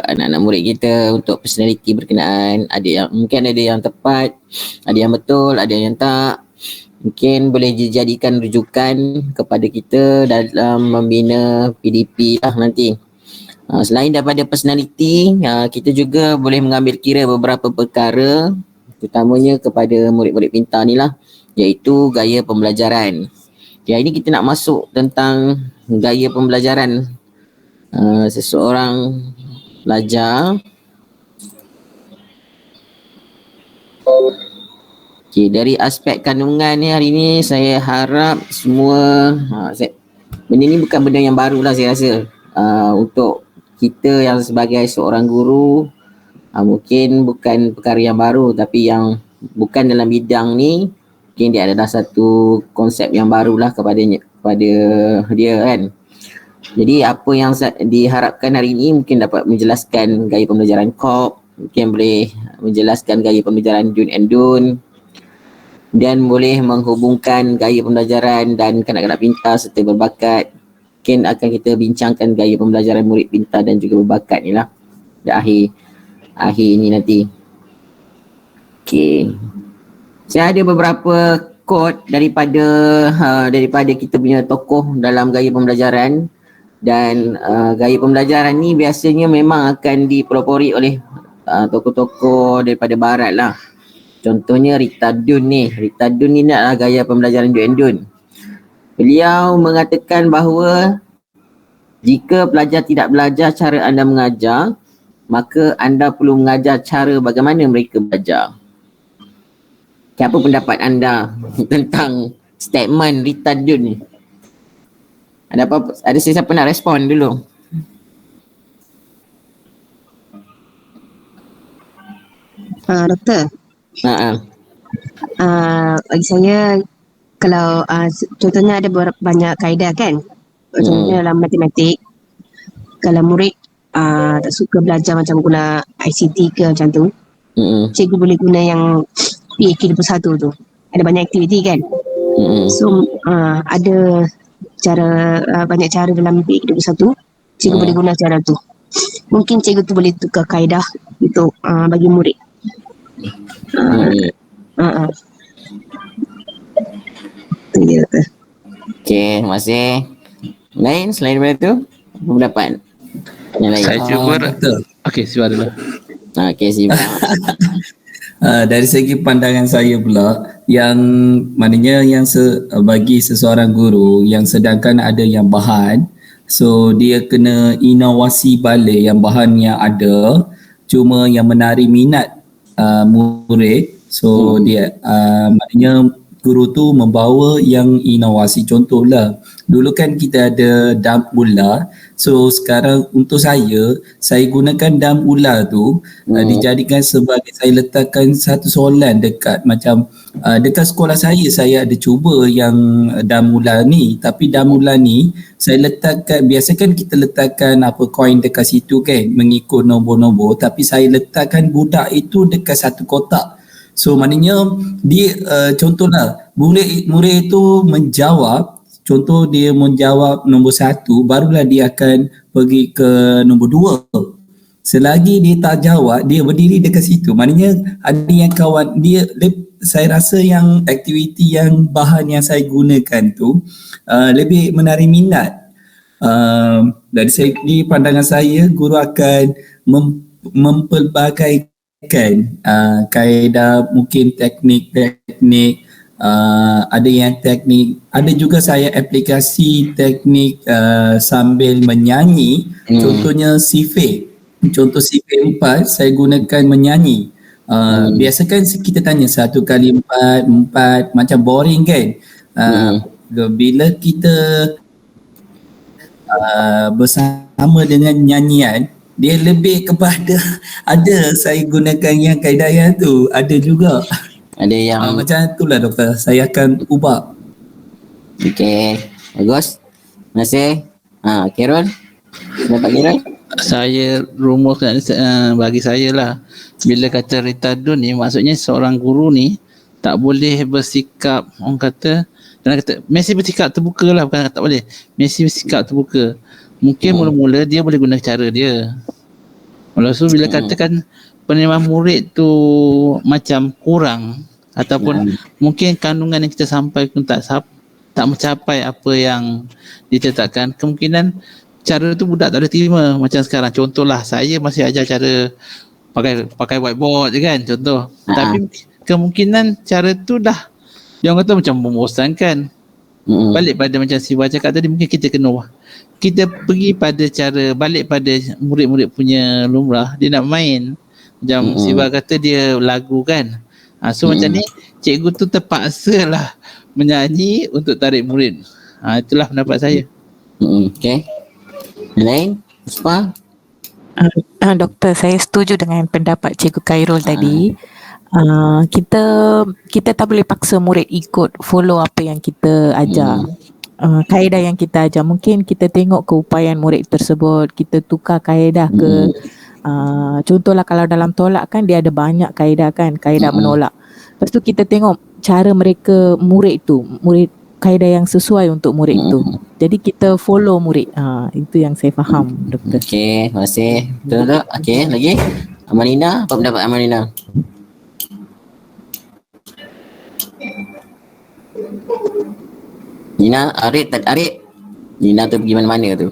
anak-anak murid kita untuk personality berkenaan. Mungkin ada yang tepat, ada yang betul, ada yang tak. Mungkin boleh dijadikan rujukan kepada kita dalam membina PDP lah nanti. Selain daripada personality, kita juga boleh mengambil kira beberapa perkara, terutamanya kepada murid-murid pintar ni lah, iaitu gaya pembelajaran. Okay, hari ni kita nak masuk tentang gaya pembelajaran seseorang pelajar. Okay, dari aspek kandungan ni hari ni saya harap semua benda ni bukan benda yang baru lah saya rasa. Untuk kita yang sebagai seorang guru, mungkin bukan perkara yang baru, tapi yang bukan dalam bidang ni mungkin dia adalah satu konsep yang barulah kepada dia kan. Jadi apa yang diharapkan hari ini mungkin dapat menjelaskan gaya pembelajaran COP, mungkin boleh menjelaskan gaya pembelajaran Dun and Dun, dan boleh menghubungkan gaya pembelajaran dan kanak-kanak pintar serta berbakat. Mungkin akan kita bincangkan gaya pembelajaran murid pintar dan juga berbakat ni lah di akhir ni nanti. Okay. Saya ada beberapa quote daripada kita punya tokoh dalam gaya pembelajaran. Dan gaya pembelajaran ni biasanya memang akan dipelopori oleh tokoh-tokoh daripada barat lah. Contohnya Rita Dun ni. Rita Dun ni adalah gaya pembelajaran Dun and Dun. Beliau mengatakan bahawa jika pelajar tidak belajar cara anda mengajar, maka anda perlu mengajar cara bagaimana mereka belajar. Apa pendapat anda tentang statement Rita Dun ni? Ada siapa nak respon dulu? Doktor. Bagi saya, kalau contohnya ada banyak kaedah kan, contohnya dalam matematik, kalau murid tak suka belajar macam guna ICT ke macam tu, cikgu boleh guna yang PAK21 tu, ada banyak aktiviti kan. So ada banyak cara dalam PAK21, cikgu boleh guna cara tu. Mungkin cikgu tu boleh tukar kaedah untuk bagi murid. Okay, terima kasih. Lain selain daripada tu, apa pendapat yang lain? Saya cuba okey, Siva dulu. Okey, Siva. Dari segi pandangan saya pula, yang maknanya yang bagi seseorang guru yang sedangkan ada yang bahan, so dia kena inovasi balik yang bahan yang ada, cuma yang menarik minat murid. So dia maknanya guru tu membawa yang inovasi. Contohlah, dulu kan kita ada dam ular. So sekarang untuk saya gunakan dam ular tu dijadikan sebagai, saya letakkan satu soalan dekat macam dekat sekolah saya ada cuba yang dam ular ni, tapi dam ular ni saya letakkan, biasa kan kita letakkan koin dekat situ kan mengikut nombor-nombor, tapi saya letakkan budak itu dekat satu kotak. So maknanya dia contohlah murid itu menjawab, contoh dia menjawab nombor 1, barulah dia akan pergi ke nombor 2. Selagi dia tak jawab, dia berdiri dekat situ. Maknanya ada yang kawan dia, saya rasa yang aktiviti yang bahan yang saya gunakan tu lebih menarik minat. Dari segi pandangan saya, guru akan mempelbagaikan kaedah, mungkin teknik, ada yang teknik, ada juga saya aplikasi teknik sambil menyanyi. Contohnya contoh CV 4 saya gunakan menyanyi. Biasa kan kita tanya 1 kali 4 macam boring kan. Bila kita bersama dengan nyanyian, dia lebih kepada ada saya gunakan yang kaedah yang tu, ada juga. Ada yang macam itulah doktor, saya akan ubah. Okey, bagus. Terima kasih. Khairul, pendapat Khairul? Saya rumuskan bagi saya lah, bila kata Rita Dun ni, maksudnya seorang guru ni tak boleh bersikap, orang kata mesti bersikap terbuka lah, bukan tak boleh, mesti bersikap terbuka. Mungkin mula-mula dia boleh guna cara dia. Lepas tu bila katakan penerimaan murid tu macam kurang ataupun mungkin kandungan yang kita sampaikan tak mencapai apa yang ditetapkan, kemungkinan cara tu budak tak boleh terima. Macam sekarang contohlah, saya masih ajar cara pakai whiteboard je kan, contoh. Tapi kemungkinan cara tu dah dia orang kata macam membosankan. Balik pada macam Siva cakap tadi, mungkin kita pergi pada cara, balik pada murid-murid punya lumrah, dia nak main macam Siva kata dia lagu kan. So macam ni cikgu tu terpaksa lah menyanyi untuk tarik murid. Itulah pendapat saya. Okay. Yang lain? Puspa? Doktor, saya setuju dengan pendapat Cikgu Khairul tadi. Kita tak boleh paksa murid ikut follow apa yang kita ajar. Kaedah yang kita ajar, mungkin kita tengok keupayaan murid tersebut, kita tukar kaedah ke contohlah kalau dalam tolak kan dia ada banyak kaedah kan, kaedah menolak. Lepas tu kita tengok cara mereka murid kaedah yang sesuai untuk murid tu. Jadi kita follow murid. Itu yang saya faham, Doktor. Okey, terima kasih. Betul. Okey, lagi Amalina, apa pendapat Amalina? Nina, Arik. Nina tu pergi mana-mana tu?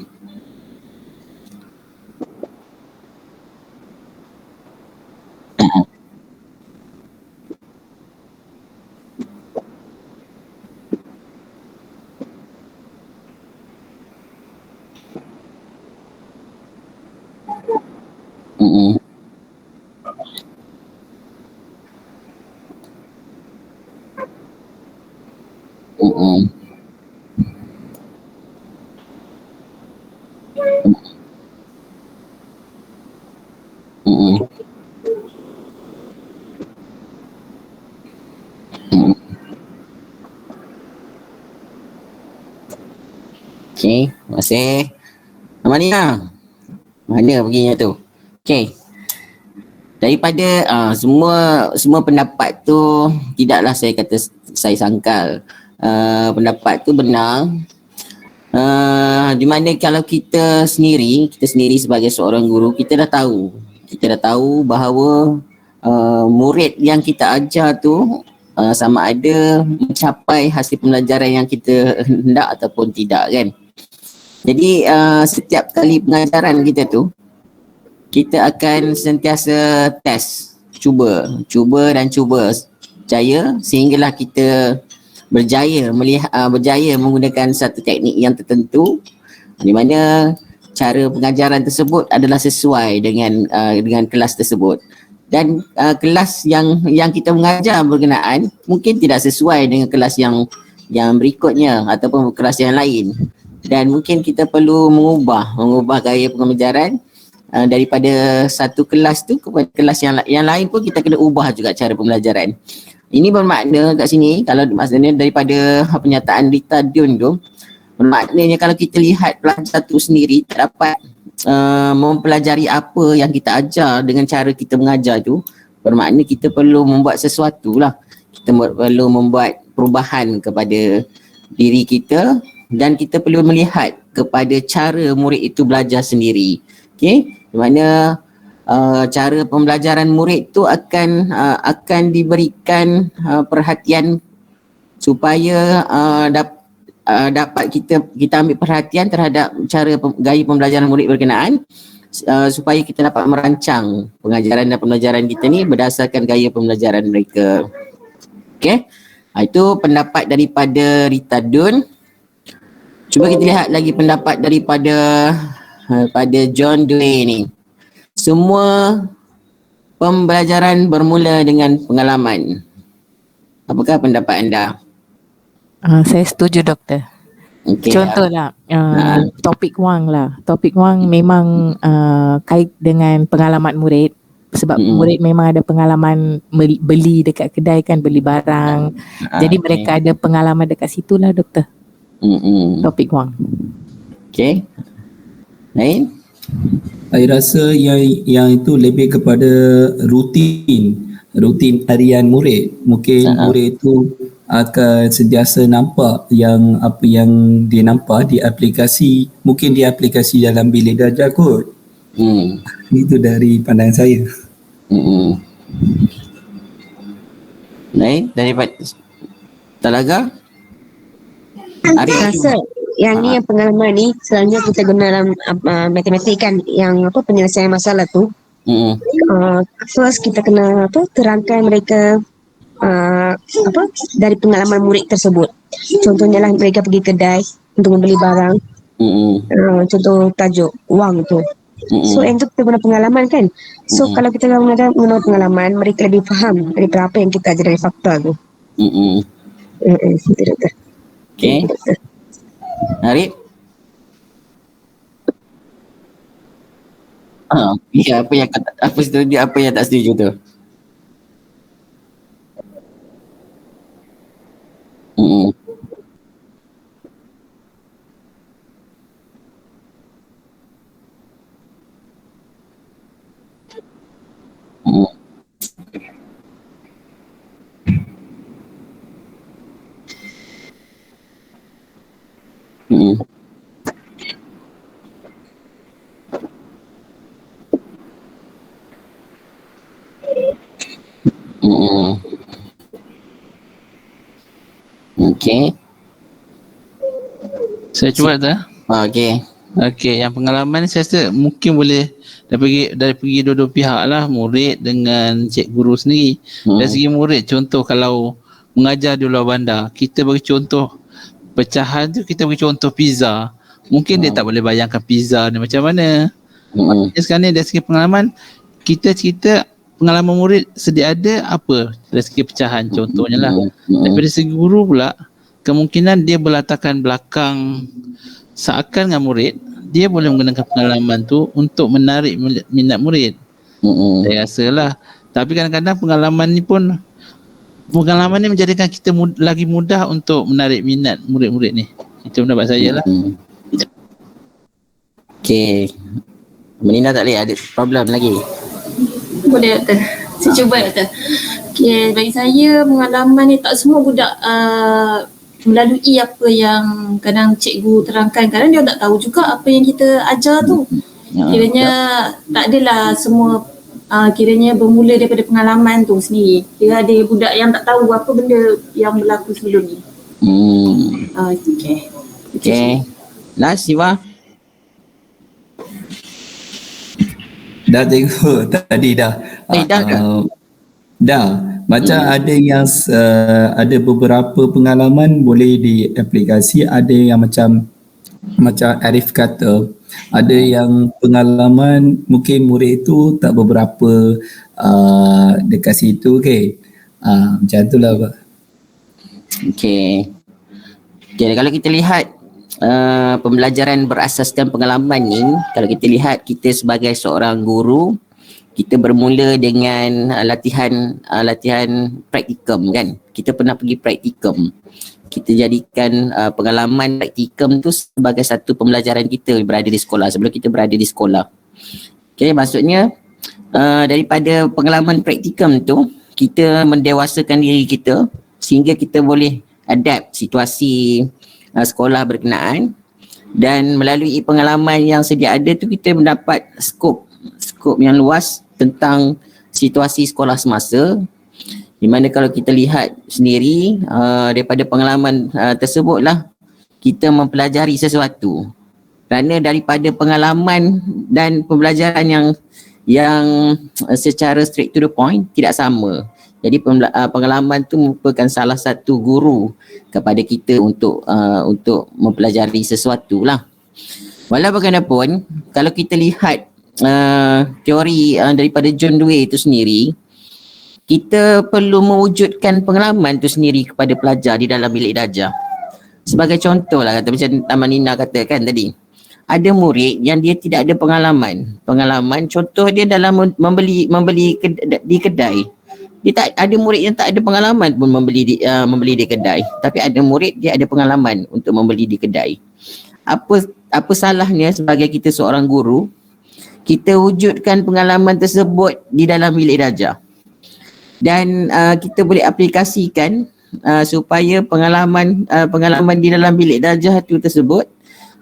Okey, terima kasih. Amalina, mana perginya tu? Okey. Daripada semua pendapat tu tidaklah saya sangkal. Pendapat tu benar. Di mana kalau kita sendiri sebagai seorang guru, kita dah tahu bahawa murid yang kita ajar tu sama ada mencapai hasil pembelajaran yang kita hendak ataupun tidak kan. Jadi setiap kali pengajaran kita tu, kita akan sentiasa test, cuba jaya sehinggalah kita berjaya menggunakan satu teknik yang tertentu di mana cara pengajaran tersebut adalah sesuai dengan kelas tersebut. Dan kelas yang kita mengajar berkenaan mungkin tidak sesuai dengan kelas yang berikutnya ataupun kelas yang lain. Dan mungkin kita perlu mengubah gaya pengajaran daripada satu kelas tu kepada kelas yang lain pun kita kena ubah juga cara pembelajaran. Ini bermakna kat sini, kalau maksudnya daripada pernyataan Rita Dun tu, bermaknanya kalau kita lihat pelajar tu sendiri tak dapat mempelajari apa yang kita ajar dengan cara kita mengajar tu, bermakna kita perlu membuat sesuatu lah. Kita perlu membuat perubahan kepada diri kita dan kita perlu melihat kepada cara murid itu belajar sendiri. Okey, di mana cara pembelajaran murid tu akan diberikan perhatian supaya dapat kita ambil perhatian terhadap cara gaya pembelajaran murid berkenaan supaya kita dapat merancang pengajaran dan pembelajaran kita ni berdasarkan gaya pembelajaran mereka. Okey, itu pendapat daripada Rita Dun. Cuba kita lihat lagi pendapat daripada John Dewey ni. Semua pembelajaran bermula dengan pengalaman. Apakah pendapat anda? Saya setuju, Doktor. Okay, Contohlah topik wang lah. Topik wang memang kait dengan pengalaman murid. Sebab murid memang ada pengalaman beli dekat kedai kan, beli barang. Jadi mereka ada pengalaman dekat situ lah, Doktor. Topik wang. Okay. Lain? Saya rasa yang itu lebih kepada rutin harian murid. Mungkin murid itu akan sentiasa nampak yang apa yang dia nampak di aplikasi, mungkin di aplikasi dalam bilik darjah kot. Itu dari pandangan saya. Baik, daripada Talaga? Rasa yang ni yang pengalaman ni selalunya kita guna dalam matematik kan, yang penyelesaian masalah tu. First kita kena terangkan mereka dari pengalaman murid tersebut. Contohnya lah mereka pergi kedai untuk membeli barang. Contoh tajuk wang tu. So yang tu kita guna pengalaman kan. So kalau kita guna pengalaman, mereka lebih faham daripada apa yang kita ajar dari fakta tu. Okay. Arif? Ya, apa setuju, apa yang tak setuju tu? Okay. Saya cuba tak? Okay. Okey, yang pengalaman ni saya rasa mungkin boleh dari pergi dua-dua pihak lah, murid dengan cik guru sendiri. Dari segi murid, contoh kalau mengajar di luar bandar, kita bagi contoh pecahan tu, kita bagi contoh pizza. Mungkin dia tak boleh bayangkan pizza ni macam mana. Sekarang ni dari segi pengalaman, kita cerita pengalaman murid sedia ada apa dari segi pecahan contohnya lah. Daripada segi guru pula, kemungkinan dia berlatarkan belakang seakan dengan murid, dia boleh menggunakan pengalaman tu untuk menarik minat murid. Saya rasa lah. Tapi kadang-kadang pengalaman ni menjadikan kita lagi mudah untuk menarik minat murid-murid ni. Itu pendapat saya lah. Okay. Melinda tak boleh, ada problem lagi? Boleh Doktor. Saya cuba Doktor. Okay, bagi saya pengalaman ni tak semua budak melalui apa yang kadang cikgu terangkan. Kadang dia tak tahu juga apa yang kita ajar tu. Kiranya tak adalah semua kiranya bermula daripada pengalaman tu sendiri. Kira ada budak yang tak tahu apa benda yang berlaku sebelum ni. Okay. Last, Siva? Dah tengok tadi dah. Dah ke? Dah. Macam ada yang ada beberapa pengalaman boleh di aplikasi, ada yang macam Arif kata, ada yang pengalaman mungkin murid tu tak beberapa dekat situ ke. Macam tu lah Pak. Okay, kalau kita lihat pembelajaran berasaskan pengalaman ni, kalau kita lihat kita sebagai seorang guru, kita bermula dengan latihan praktikum kan. Kita pernah pergi praktikum. Kita jadikan pengalaman praktikum tu sebagai satu pembelajaran kita berada di sekolah, sebelum kita berada di sekolah. Okay, maksudnya daripada pengalaman praktikum tu, kita mendewasakan diri kita sehingga kita boleh adapt situasi sekolah berkenaan, dan melalui pengalaman yang sedia ada tu kita mendapat skop yang luas tentang situasi sekolah semasa, di mana kalau kita lihat sendiri daripada pengalaman tersebutlah kita mempelajari sesuatu. Kerana daripada pengalaman dan pembelajaran yang secara straight to the point tidak sama. Jadi pengalaman tu merupakan salah satu guru kepada kita untuk mempelajari sesuatu lah. Walau bagaimanapun, kalau kita lihat teori daripada John Dewey itu sendiri, kita perlu mewujudkan pengalaman itu sendiri kepada pelajar di dalam bilik darjah. Sebagai contoh lah, kata macam Taman Nina katakan tadi, ada murid yang dia tidak ada pengalaman contoh dia dalam membeli di kedai. Dia tak ada murid yang tak ada pengalaman pun membeli di kedai, tapi ada murid dia ada pengalaman untuk membeli di kedai. Apa salahnya sebagai kita seorang guru, kita wujudkan pengalaman tersebut di dalam bilik darjah, dan kita boleh aplikasikan supaya pengalaman di dalam bilik darjah tu tersebut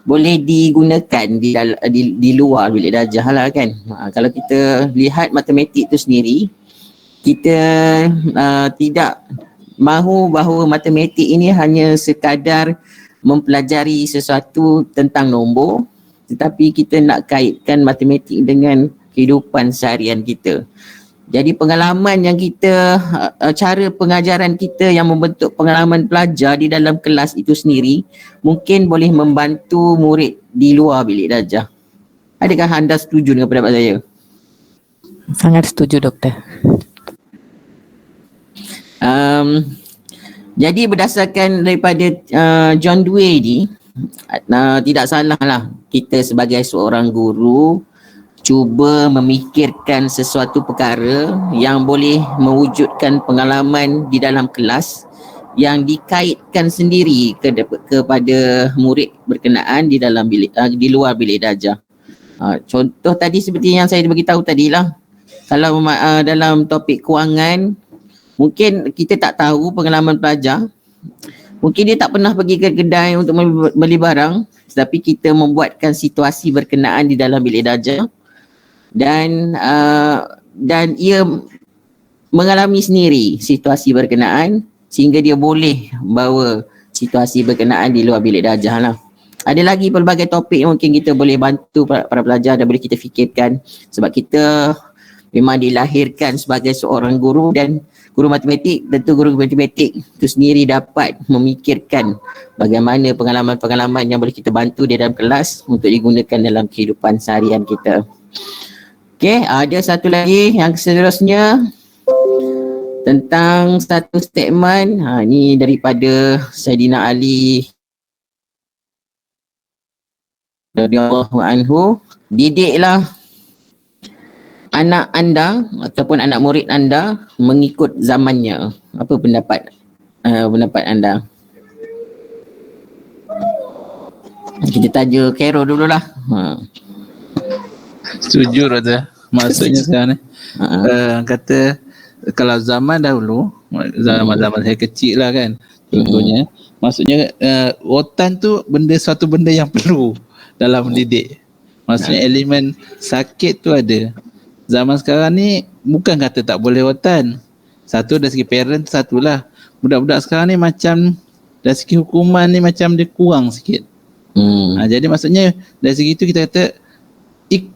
boleh digunakan di luar bilik darjah lah kan. Kalau kita lihat matematik tu sendiri, kita tidak mahu bahawa matematik ini hanya sekadar mempelajari sesuatu tentang nombor, tetapi kita nak kaitkan matematik dengan kehidupan seharian kita. Jadi pengalaman yang kita, cara pengajaran kita yang membentuk pengalaman pelajar di dalam kelas itu sendiri mungkin boleh membantu murid di luar bilik darjah. Adakah anda setuju dengan pendapat saya? Sangat setuju, Doktor. Jadi berdasarkan daripada John Dewey ni, tidak salah lah kita sebagai seorang guru cuba memikirkan sesuatu perkara yang boleh mewujudkan pengalaman di dalam kelas yang dikaitkan sendiri kepada murid berkenaan di dalam bilik, di luar bilik darjah. Contoh tadi seperti yang saya bagi tahu tadilah, kalau dalam topik kewangan, mungkin kita tak tahu pengalaman pelajar, mungkin dia tak pernah pergi ke kedai untuk beli barang, tetapi kita membuatkan situasi berkenaan di dalam bilik darjah dan ia mengalami sendiri situasi berkenaan sehingga dia boleh bawa situasi berkenaan di luar bilik darjah lah. Ada lagi pelbagai topik yang mungkin kita boleh bantu para pelajar dan boleh kita fikirkan, sebab kita memang dilahirkan sebagai seorang guru, dan guru matematik, tentu guru matematik itu sendiri dapat memikirkan bagaimana pengalaman-pengalaman yang boleh kita bantu di dalam kelas untuk digunakan dalam kehidupan seharian kita. Okey, ada satu lagi yang seterusnya tentang satu statement. Ini daripada Saidina Ali radhiyallahu anhu. Didiklah anak anda ataupun anak murid anda mengikut zamannya. Apa pendapat anda? Kita tanya Khairul dululah. Setuju, Doktor. Maksudnya sekarang ni kata kalau zaman dahulu, zaman saya kecil lah kan, contohnya, maksudnya rotan tu suatu benda yang perlu dalam mendidik. Maksudnya elemen sakit tu ada. Zaman sekarang ni bukan kata tak boleh rotan. Satu dari segi parent, satulah. Budak-budak sekarang ni macam dari segi hukuman ni macam dia kurang sikit. Jadi maksudnya dari segi itu kita kata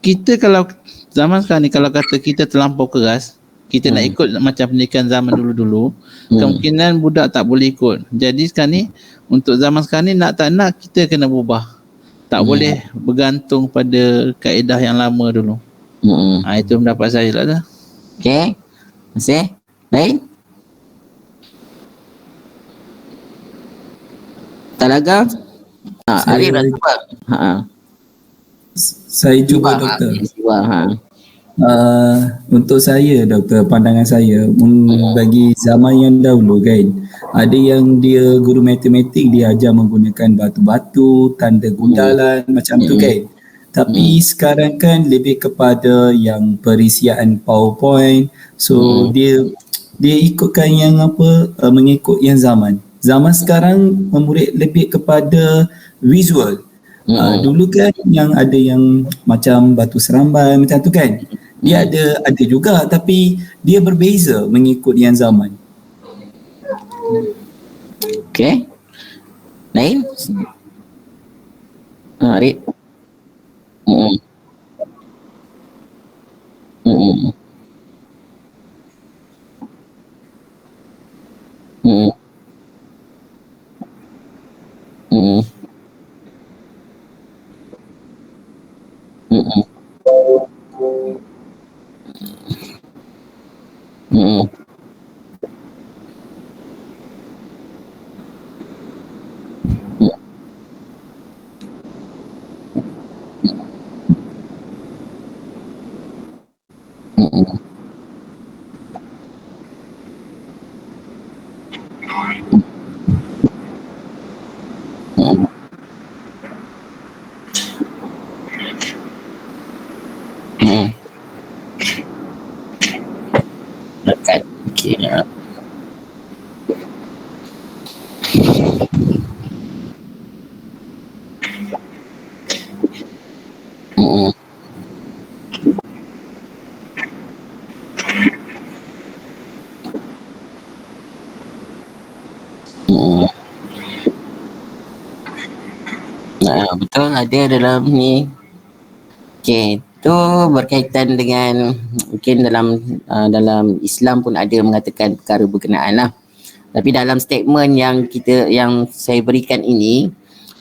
kita kalau zaman sekarang ni kalau kata kita terlampau keras, kita nak ikut macam pendidikan zaman dulu-dulu, kemungkinan budak tak boleh ikut. Jadi sekarang ni untuk zaman sekarang ni nak tak nak kita kena berubah. Tak boleh bergantung pada kaedah yang lama dulu. Itu pendapat saya lah dah. Okey. Masih? Baik. Talaga? Arif dah cuba. Saya cuba, Doktor. Cuba. Untuk saya, Doktor, pandangan saya bagi zaman yang dahulu kan, ada yang dia guru matematik dia ajar menggunakan batu-batu, tanda gundalan macam tu kan. Tapi sekarang kan lebih kepada yang perisian PowerPoint. So dia ikutkan yang mengikut yang zaman. Zaman sekarang murid lebih kepada visual. Dulu kan yang ada yang macam batu serambai macam tu kan. Dia ada juga, tapi dia berbeza mengikut yang zaman. Okey. Lain? Arif. Betul, ada dalam ni. Okey, tu berkaitan dengan mungkin dalam Islam pun ada mengatakan perkara berkenaan lah. Tapi dalam statement yang saya berikan ini,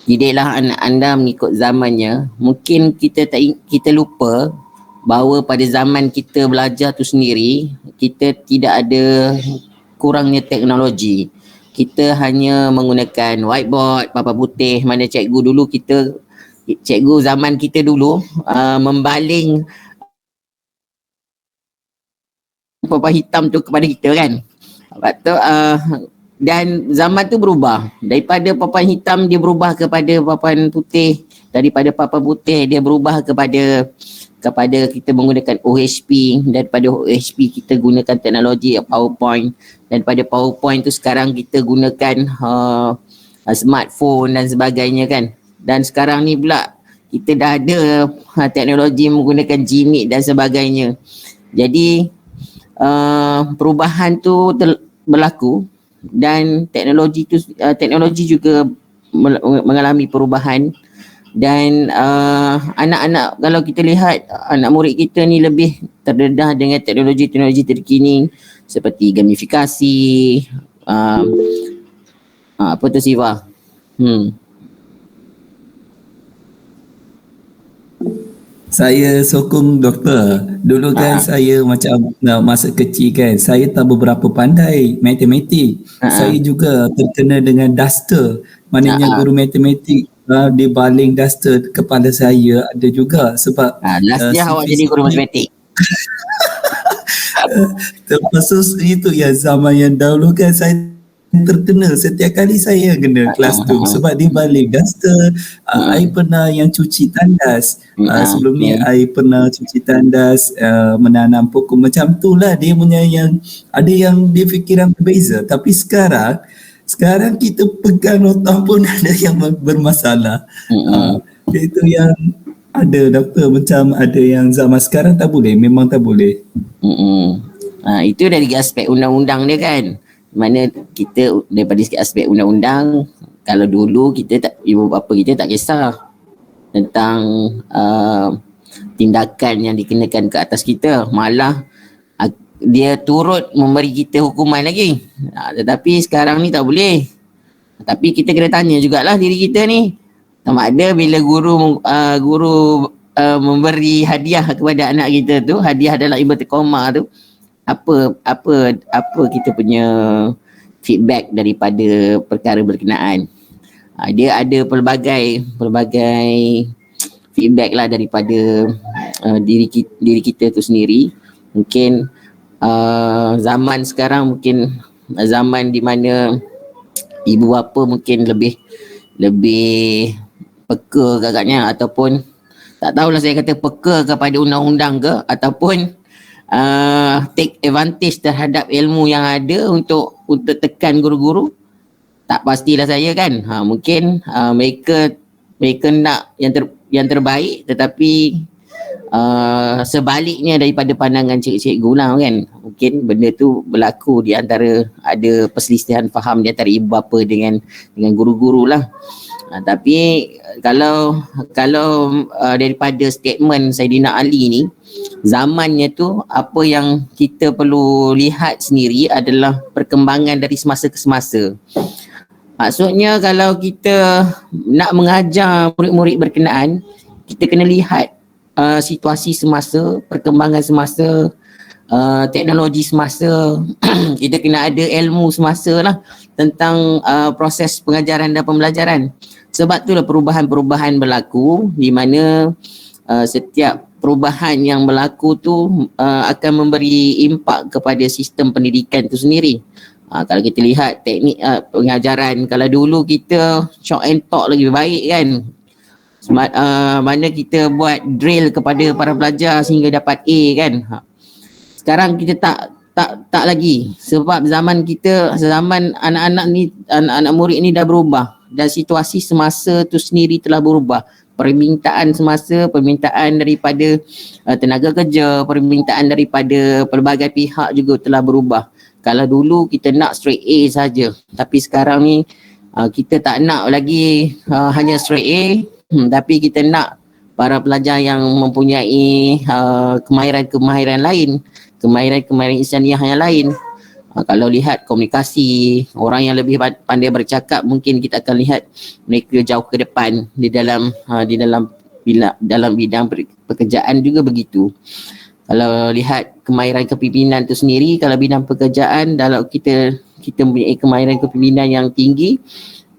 didiklah anak anda mengikut zamannya. Mungkin kita lupa bahawa pada zaman kita belajar tu sendiri, kita tidak ada kurangnya teknologi. Kita hanya menggunakan whiteboard, papan putih, mana cikgu zaman kita dulu membaling papan hitam tu kepada kita kan. Lepas tu dan zaman tu berubah. Daripada papan hitam dia berubah kepada papan putih. Daripada papan putih dia berubah kepada kita menggunakan OHP. Daripada OHP kita gunakan teknologi PowerPoint. Dan pada PowerPoint tu sekarang kita gunakan smartphone dan sebagainya kan. Dan sekarang ni pula kita dah ada teknologi menggunakan Gmeet dan sebagainya. Jadi perubahan tu berlaku dan teknologi juga mengalami perubahan. Dan anak-anak, kalau kita lihat anak murid kita ni lebih terdedah dengan teknologi-teknologi terkini seperti gamifikasi, apa tu Siva? Saya sokong doktor. Dulu kan saya macam masa kecil kan, saya tak beberapa pandai matematik. Saya juga terkena dengan duster. Maknanya guru matematik dia baling duster kepala saya ada juga sebab lastnya awak jadi guru matematik. Termasuk itu ya, zaman yang dahulu kan saya terkena setiap kali saya kena kelas tu sebab dia baling duster. I pernah yang cuci tandas. Sebelum ni I pernah cuci tandas, menanam pokok macam tu lah. Dia punya yang ada yang dia fikiran berbeza. Tapi sekarang kita pegang nota pun ada yang bermasalah. Itu yang ada doktor, macam ada yang zaman sekarang tak boleh, memang tak boleh. Itu dari aspek undang-undang dia kan. Mana kita daripada aspek undang-undang, kalau dulu ibu bapa kita tak kisah tentang tindakan yang dikenakan ke atas kita, malah dia turut memberi kita hukuman lagi. Tetapi sekarang ni tak boleh. Tapi kita kena tanya jugalah diri kita ni, sama ada bila guru memberi hadiah kepada anak kita tu, hadiah dalam inverted comma tu, apa kita punya feedback daripada perkara berkenaan. Dia ada pelbagai feedback lah daripada diri kita tu sendiri. Mungkin zaman sekarang mungkin zaman di mana ibu bapa mungkin lebih peka agaknya, ataupun tak tahulah saya kata peka kepada undang-undang ke, ataupun take advantage terhadap ilmu yang ada untuk tekan guru-guru. Tak pastilah saya kan. Mungkin mereka nak yang terbaik, tetapi sebaliknya daripada pandangan cikgu lah kan. Mungkin benda tu berlaku di antara, ada perselisihan faham di antara ibu bapa dengan guru-guru lah. Tapi kalau daripada statement Saidina Ali ni, zamannya tu apa yang kita perlu lihat sendiri adalah perkembangan dari semasa ke semasa. Maksudnya kalau kita nak mengajar murid-murid berkenaan, kita kena lihat situasi semasa, perkembangan semasa, teknologi semasa. Kita kena ada ilmu semasa lah tentang proses pengajaran dan pembelajaran. Sebab itulah perubahan-perubahan berlaku, di mana setiap perubahan yang berlaku tu akan memberi impak kepada sistem pendidikan tu sendiri. Kalau kita lihat teknik pengajaran, kalau dulu kita chalk and talk lagi baik kan. Mana kita buat drill kepada para pelajar sehingga dapat A kan. Sekarang kita tak lagi, sebab zaman anak-anak murid ni dah berubah dan situasi semasa tu sendiri telah berubah. Permintaan semasa, permintaan daripada tenaga kerja, permintaan daripada pelbagai pihak juga telah berubah. Kalau dulu kita nak straight A saja, tapi sekarang ni kita tak nak lagi hanya straight A, tapi kita nak para pelajar yang mempunyai kemahiran-kemahiran lain, kemahiran-kemahiran insaniah yang lain. Kalau lihat komunikasi, orang yang lebih pandai bercakap, mungkin kita akan lihat mereka jauh ke depan di dalam bidang pekerjaan juga begitu. Kalau lihat kemahiran kepimpinan itu sendiri, kalau bidang pekerjaan, kalau kita mempunyai kemahiran kepimpinan yang tinggi,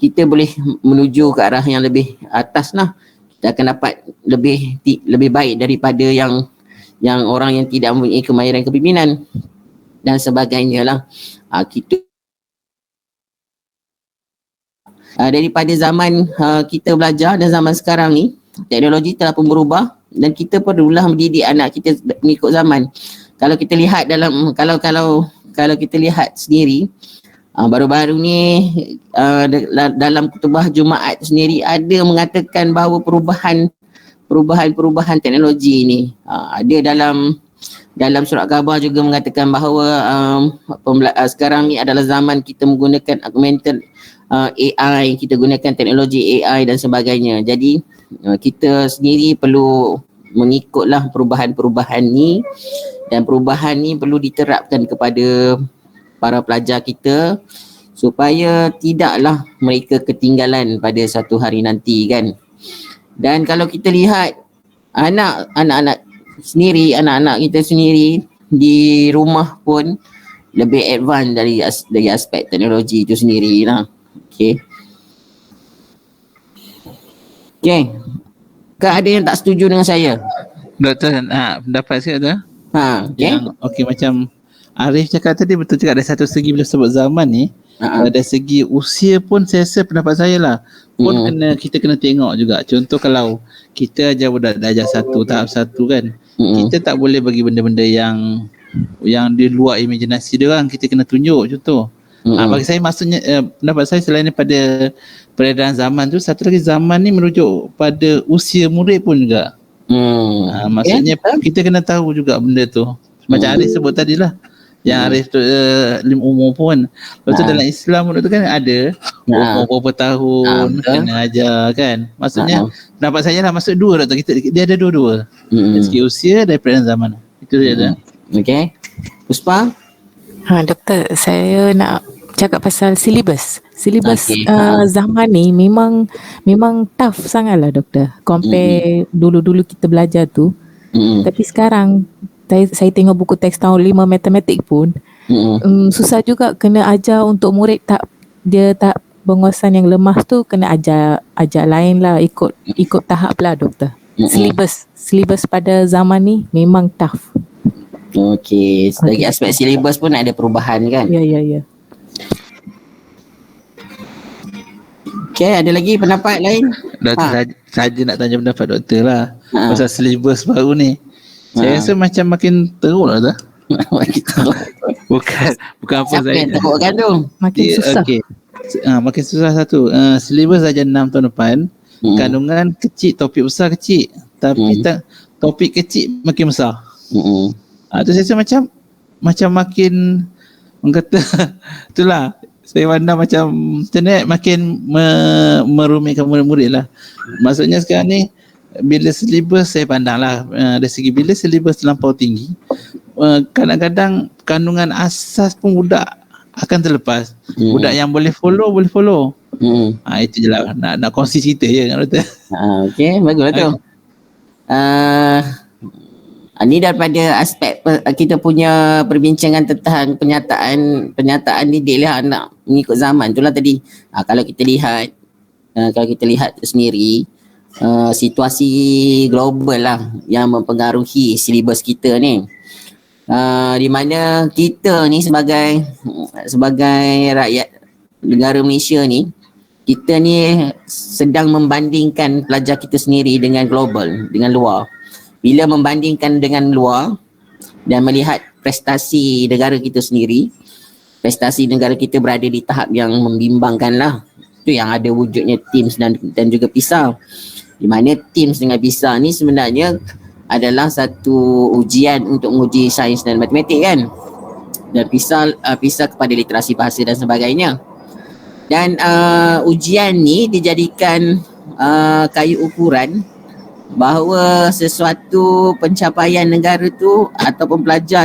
kita boleh menuju ke arah yang lebih atas lah. Kita akan dapat lebih baik daripada yang orang yang tidak mempunyai kemahiran kepimpinan dan sebagainya lah. Kita daripada zaman kita belajar dan zaman sekarang ni, teknologi telah pun berubah dan kita perlulah mendidik anak kita mengikut zaman. Kalau kita lihat kalau kita lihat sendiri, baru-baru ni dalam khutbah Jumaat sendiri ada mengatakan bahawa perubahan teknologi ni ada dalam surat khabar juga mengatakan bahawa sekarang ni adalah zaman kita menggunakan augmented AI, kita gunakan teknologi AI dan sebagainya. Jadi kita sendiri perlu mengikutlah perubahan-perubahan ni, dan perubahan ni perlu diterapkan kepada para pelajar kita supaya tidaklah mereka ketinggalan pada satu hari nanti kan. Dan kalau kita lihat anak-anak kita sendiri di rumah pun lebih advance dari aspek teknologi itu sendiri lah. Okay. Ada yang tak setuju dengan saya? Doktor, pendapat saya tu. Okay. Macam Arif cakap tadi betul juga, ada satu segi bila sebut zaman ni, dari segi usia pun saya rasa pendapat saya lah pun kita kena tengok juga. Contoh kalau kita ajar budak darjah 1 tahap 1 kan, kita tak boleh bagi benda-benda yang di luar imajinasi dia orang, kita kena tunjuk contoh. Bagi saya maksudnya pendapat saya selain daripada peredaran zaman tu, satu lagi zaman ni merujuk pada usia murid pun juga. Maksudnya kita kena tahu juga benda tu. Macam Arif sebut tadi lah, yang Arif tu umur pun. Lepas tu dalam Islam tu kan ada umur berapa tahun kena ajar kan. Maksudnya pendapat saya lah, maksud dua doktor, dia ada dua-dua. Dari segi usia dan peredaran zaman. Itu saja. Okay. Puspa? Doktor, saya nak cakap pasal silibus. Zaman ni memang tough sangat lah doktor. Compare dulu-dulu kita belajar tu. Tapi sekarang saya tengok buku teks tahun 5 matematik pun susah juga kena ajar untuk murid dia tak penguasaan yang lemah tu, kena ajar lain lah, ikut tahap lah doktor. Silibus pada zaman ni memang tough. Okey, dari aspek silibus pun ada perubahan kan? Ya. Okey, ada lagi pendapat lain? Doktor, saja nak tanya pendapat doktor lah pasal silibus baru ni. Saya rasa macam makin teruk lah tu. Bukan apa Siapa saya. yang teruk kan tu? Makin susah. Okay. Makin susah satu. Silibus saja 6 tahun depan. Kandungan kecil, topik besar kecil. Tapi topik kecil makin besar. Tu saya rasa macam makin mengata itulah, saya pandang macam internet makin merumitkan murid-murid lah. Maksudnya sekarang ni bila silibus saya pandang lah dari segi bila silibus terlampau tinggi, kadang-kadang kandungan asas pun budak akan terlepas. Budak yang boleh follow. Itu je lah, nak kongsi cerita je kan doktor. Okey, baguslah tu. Ni daripada aspek kita punya perbincangan tentang penyataan didik lah anak mengikut zaman. Itulah tadi. Kalau kita lihat tu sendiri, situasi global lah yang mempengaruhi silibus kita ni. Di mana kita ni sebagai rakyat negara Malaysia ni, kita ni sedang membandingkan pelajar kita sendiri dengan global, dengan luar. Bila membandingkan dengan luar dan melihat prestasi negara kita sendiri, prestasi negara kita berada di tahap yang membimbangkan lah. Itu yang ada wujudnya TIMSS dan juga PISA. Di mana TIMSS dengan PISA ni sebenarnya adalah satu ujian untuk menguji sains dan matematik kan. Dan PISA kepada literasi bahasa dan sebagainya. Dan ujian ni dijadikan kayu ukuran bahawa sesuatu pencapaian negara tu ataupun pelajar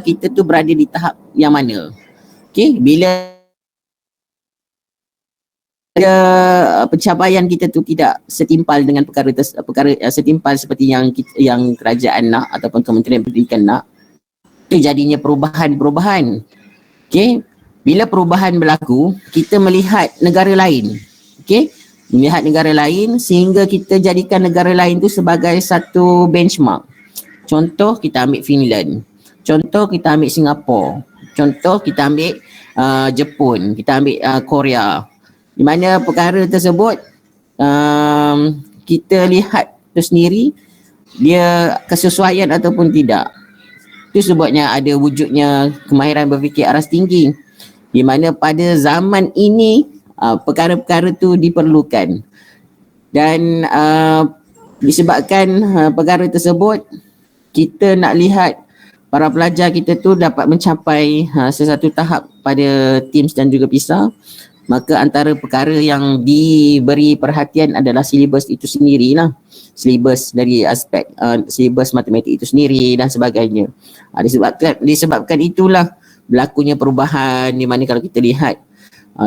kita tu berada di tahap yang mana. Okey, bila pencapaian kita tu tidak setimpal dengan perkara setimpal seperti yang kerajaan nak ataupun Kementerian Pendidikan nak, itu jadinya perubahan. Okey, bila perubahan berlaku, kita melihat negara lain. Okey, melihat negara lain sehingga kita jadikan negara lain tu sebagai satu benchmark. Contoh kita ambil Finland, contoh kita ambil Singapura, contoh kita ambil Jepun, kita ambil Korea. Di mana perkara tersebut kita lihat tu sendiri dia kesesuaian ataupun tidak. Itu sebabnya ada wujudnya kemahiran berfikir aras tinggi, di mana pada zaman ini perkara-perkara tu diperlukan. Dan disebabkan perkara tersebut, kita nak lihat para pelajar kita tu dapat mencapai sesuatu tahap pada TIMSS dan juga PISA. Maka antara perkara yang diberi perhatian adalah silibus itu sendirilah. Silibus dari aspek silibus matematik itu sendiri dan sebagainya. Disebabkan itulah berlakunya perubahan, di mana kalau kita lihat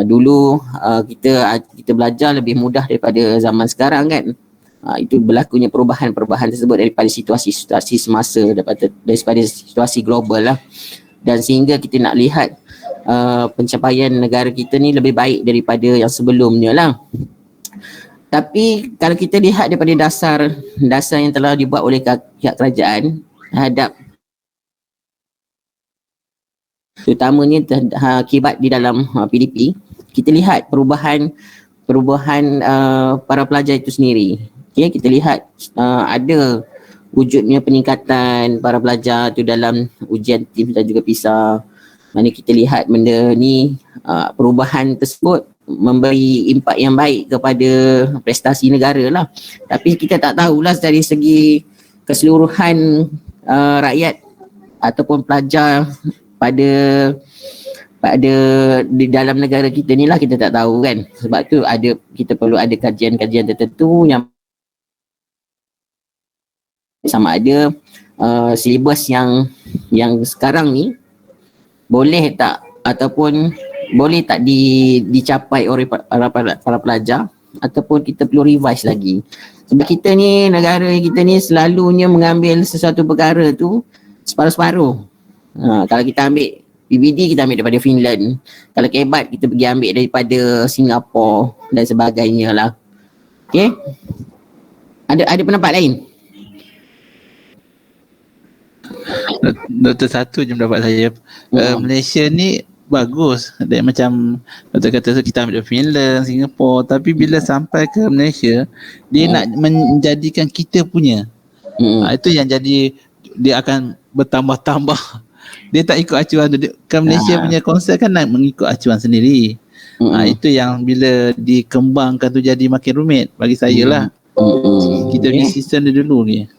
dulu kita belajar lebih mudah daripada zaman sekarang kan. Itu berlakunya perubahan tersebut daripada situasi semasa, daripada situasi global lah. Dan sehingga kita nak lihat pencapaian negara kita ni lebih baik daripada yang sebelumnya lah. Tapi kalau kita lihat daripada dasar yang telah dibuat oleh pihak kerajaan terhadap terutamanya akibat di dalam PDP, kita lihat perubahan para pelajar itu sendiri. Okay, kita lihat ada wujudnya peningkatan para pelajar tu dalam ujian TIMSS dan juga PISA. Mana kita lihat benda ni, perubahan tersebut memberi impak yang baik kepada prestasi negara lah. Tapi kita tak tahulah dari segi keseluruhan rakyat ataupun pelajar pada di dalam negara kita ni lah, kita tak tahu kan. Sebab tu kita perlu ada kajian-kajian tertentu yang sama ada silibus yang sekarang ni boleh tak ataupun boleh tak dicapai oleh para pelajar, ataupun kita perlu revise lagi. Sebab kita ni, negara kita ni selalunya mengambil sesuatu perkara tu separuh-separuh. Kalau kita ambil PBD, kita ambil daripada Finland. Kalau kebat, kita pergi ambil daripada Singapura dan sebagainya lah. Okay, ada pendapat lain? Doktor, satu je pendapat saya. Malaysia ni bagus. Dia macam doktor kata kita ambil dari Finland, Singapura, tapi bila sampai ke Malaysia, dia nak menjadikan kita punya. Itu yang jadi dia akan bertambah-tambah. Dia tak ikut acuan tu. Kan Malaysia punya konsep kan nak mengikut acuan sendiri. Itu yang bila dikembangkan tu jadi makin rumit bagi saya lah. Kita punya sistem dia dulu ni.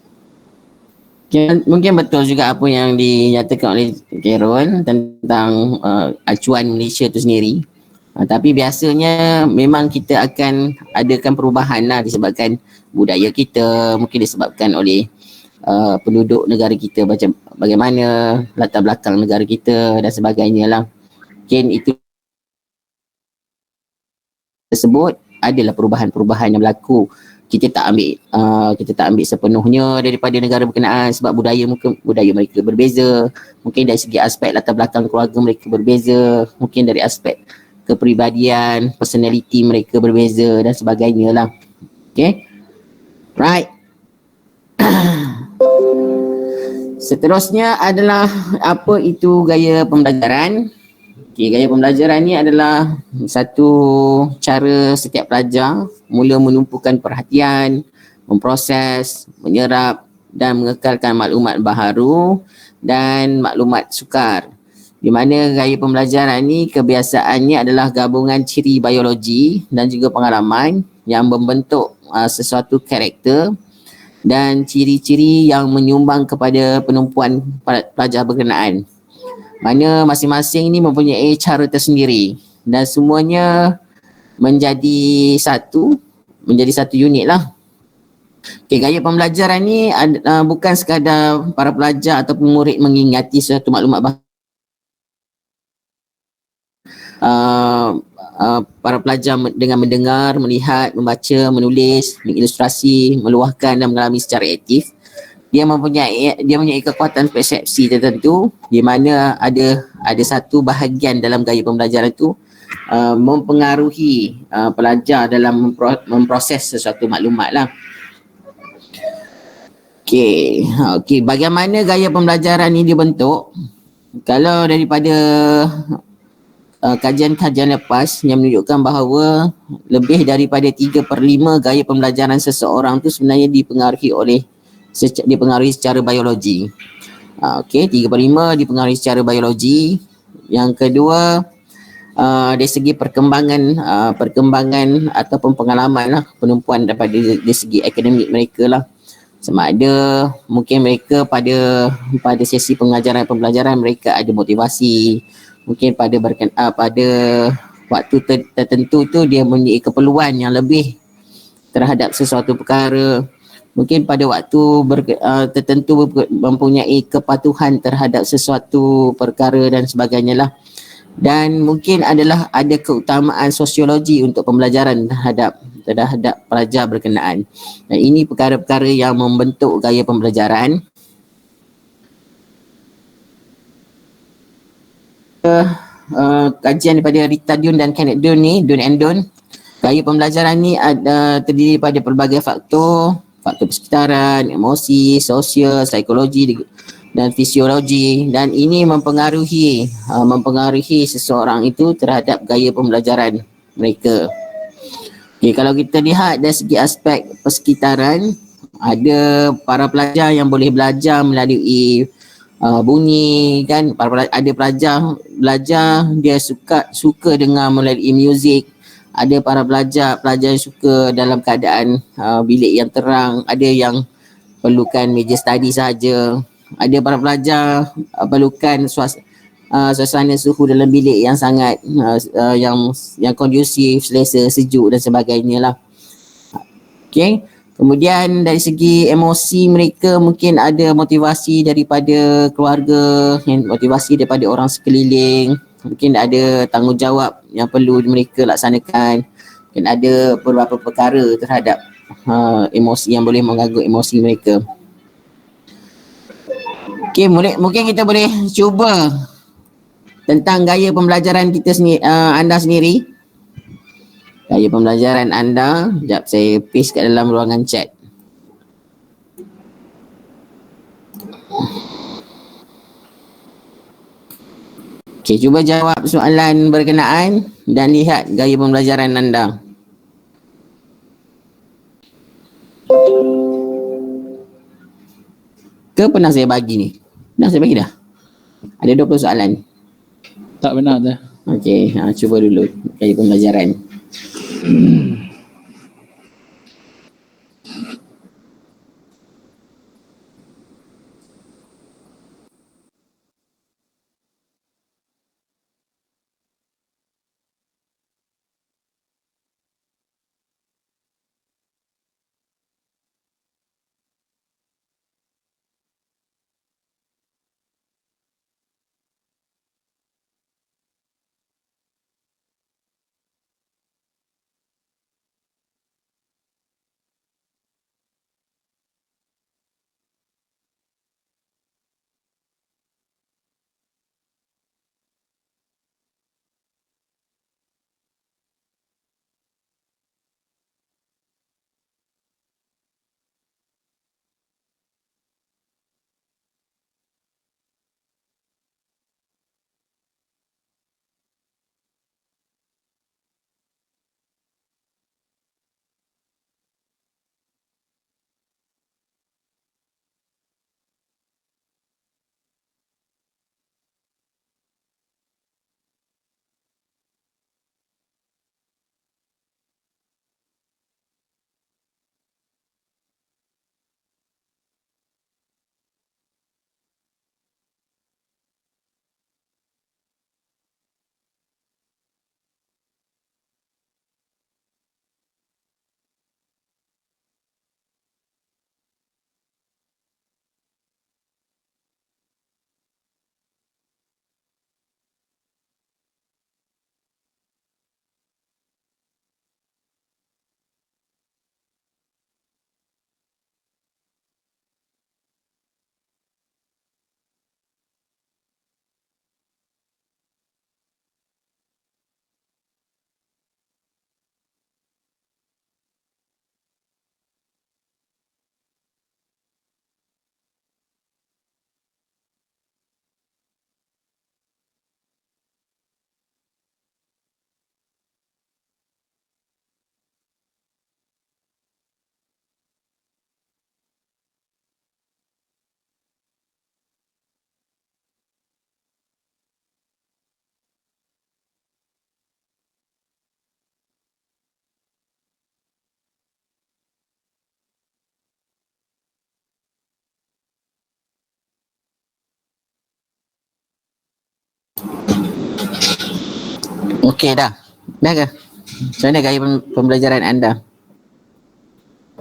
Mungkin betul juga apa yang dinyatakan oleh Khairul tentang acuan Malaysia tu sendiri. Tapi biasanya memang kita akan adakan perubahan lah, disebabkan budaya kita, mungkin disebabkan oleh penduduk negara kita, macam bagaimana latar belakang negara kita dan sebagainya lah. Mungkin itu tersebut adalah perubahan-perubahan yang berlaku. Kita tak ambil sepenuhnya daripada negara berkenaan, sebab budaya mereka berbeza. Mungkin dari segi aspek latar belakang keluarga mereka berbeza, mungkin dari aspek kepribadian, personality mereka berbeza dan sebagainya lah. Okay, right. Seterusnya adalah apa itu gaya pembelajaran. Okay, gaya pembelajaran ni adalah satu cara setiap pelajar mula menumpukan perhatian, memproses, menyerap dan mengekalkan maklumat baharu dan maklumat sukar. Di mana gaya pembelajaran ni kebiasaannya adalah gabungan ciri biologi dan juga pengalaman yang membentuk sesuatu karakter dan ciri-ciri yang menyumbang kepada penumpuan pelajar berkenaan. Mana masing-masing ini mempunyai cara tersendiri dan semuanya menjadi satu menjadi satu unit lah. Okay, gaya pembelajaran ni bukan sekadar para pelajar ataupun murid mengingati suatu maklumat para pelajar dengan mendengar, melihat, membaca, menulis, mengilustrasi, meluahkan dan mengalami secara aktif. Dia mempunyai kekuatan persepsi tertentu di mana ada satu bahagian dalam gaya pembelajaran itu mempengaruhi pelajar dalam memproses sesuatu maklumat lah. Okey, bagaimana gaya pembelajaran ini dibentuk? Kalau daripada kajian-kajian lepas yang menunjukkan bahawa lebih daripada 3/5 gaya pembelajaran seseorang tu sebenarnya dipengaruhi secara biologi. Okey, 3/5 dipengaruhi secara biologi. Yang kedua, dari segi perkembangan ataupun pengalaman lah, penumpuan daripada dari segi akademik mereka lah. Sama ada mungkin mereka pada sesi pengajaran pembelajaran mereka ada motivasi, mungkin pada waktu tertentu tu dia mempunyai keperluan yang lebih terhadap sesuatu perkara, mungkin pada waktu tertentu mempunyai kepatuhan terhadap sesuatu perkara dan sebagainya lah. Dan mungkin ada keutamaan sosiologi untuk pembelajaran terhadap pelajar berkenaan. Dan ini perkara-perkara yang membentuk gaya pembelajaran. Kajian daripada Rita Dun dan Kenneth Dun ni, Dun and Dun, gaya pembelajaran ni terdiri pada pelbagai faktor persekitaran, emosi, sosial, psikologi dan fisiologi, dan ini mempengaruhi seseorang itu terhadap gaya pembelajaran mereka. Okay, kalau kita lihat dari segi aspek persekitaran, ada para pelajar yang boleh belajar melalui bunyi kan, ada pelajar belajar dia suka dengar melalui muzik, ada para pelajar yang suka dalam keadaan bilik yang terang, ada yang perlukan meja study saja, ada para pelajar perlukan suasana suhu dalam bilik yang sangat yang kondusif, selesa, sejuk dan sebagainya lah. Okay. Kemudian dari segi emosi mereka mungkin ada motivasi daripada keluarga, motivasi daripada orang sekeliling, mungkin ada tanggungjawab yang perlu mereka laksanakan, mungkin ada beberapa perkara terhadap emosi yang boleh mengganggu emosi mereka. Okay, mungkin kita boleh cuba tentang gaya pembelajaran kita sendiri, anda sendiri. Gaya pembelajaran anda, sekejap saya paste kat dalam ruangan chat. Okay, cuba jawab soalan berkenaan dan lihat gaya pembelajaran anda. Ke pernah saya bagi ni? Pernah saya bagi dah? Ada 20 soalan. Tak benar tu. Okey, cuba dulu gaya pembelajaran. Okey dah. Dah ke? Macam mana gaya pembelajaran anda?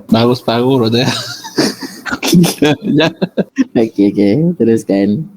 Baru separuh tu. Okey, teruskan.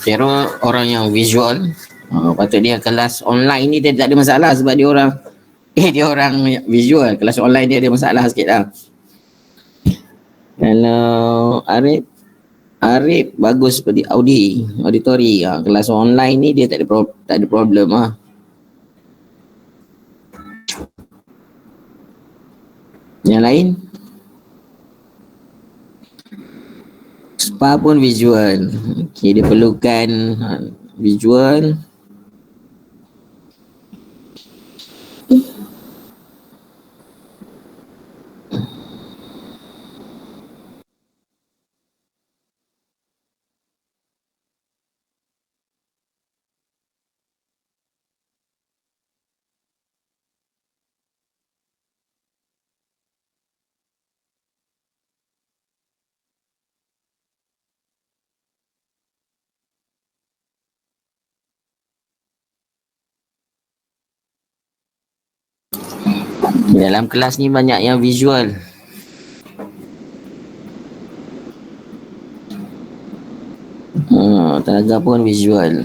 Kira orang yang visual, patut dia kelas online ni dia tak ada masalah sebab dia orang dia orang visual. Kelas online dia ada masalah sikit lah. Kalau Arif bagus seperti auditori. Kelas online ni dia tak ada problem lah. Yang lain? Spa pun visual. Okey, dia perlukan visual. Dalam kelas ni banyak yang visual. Tenaga pun visual.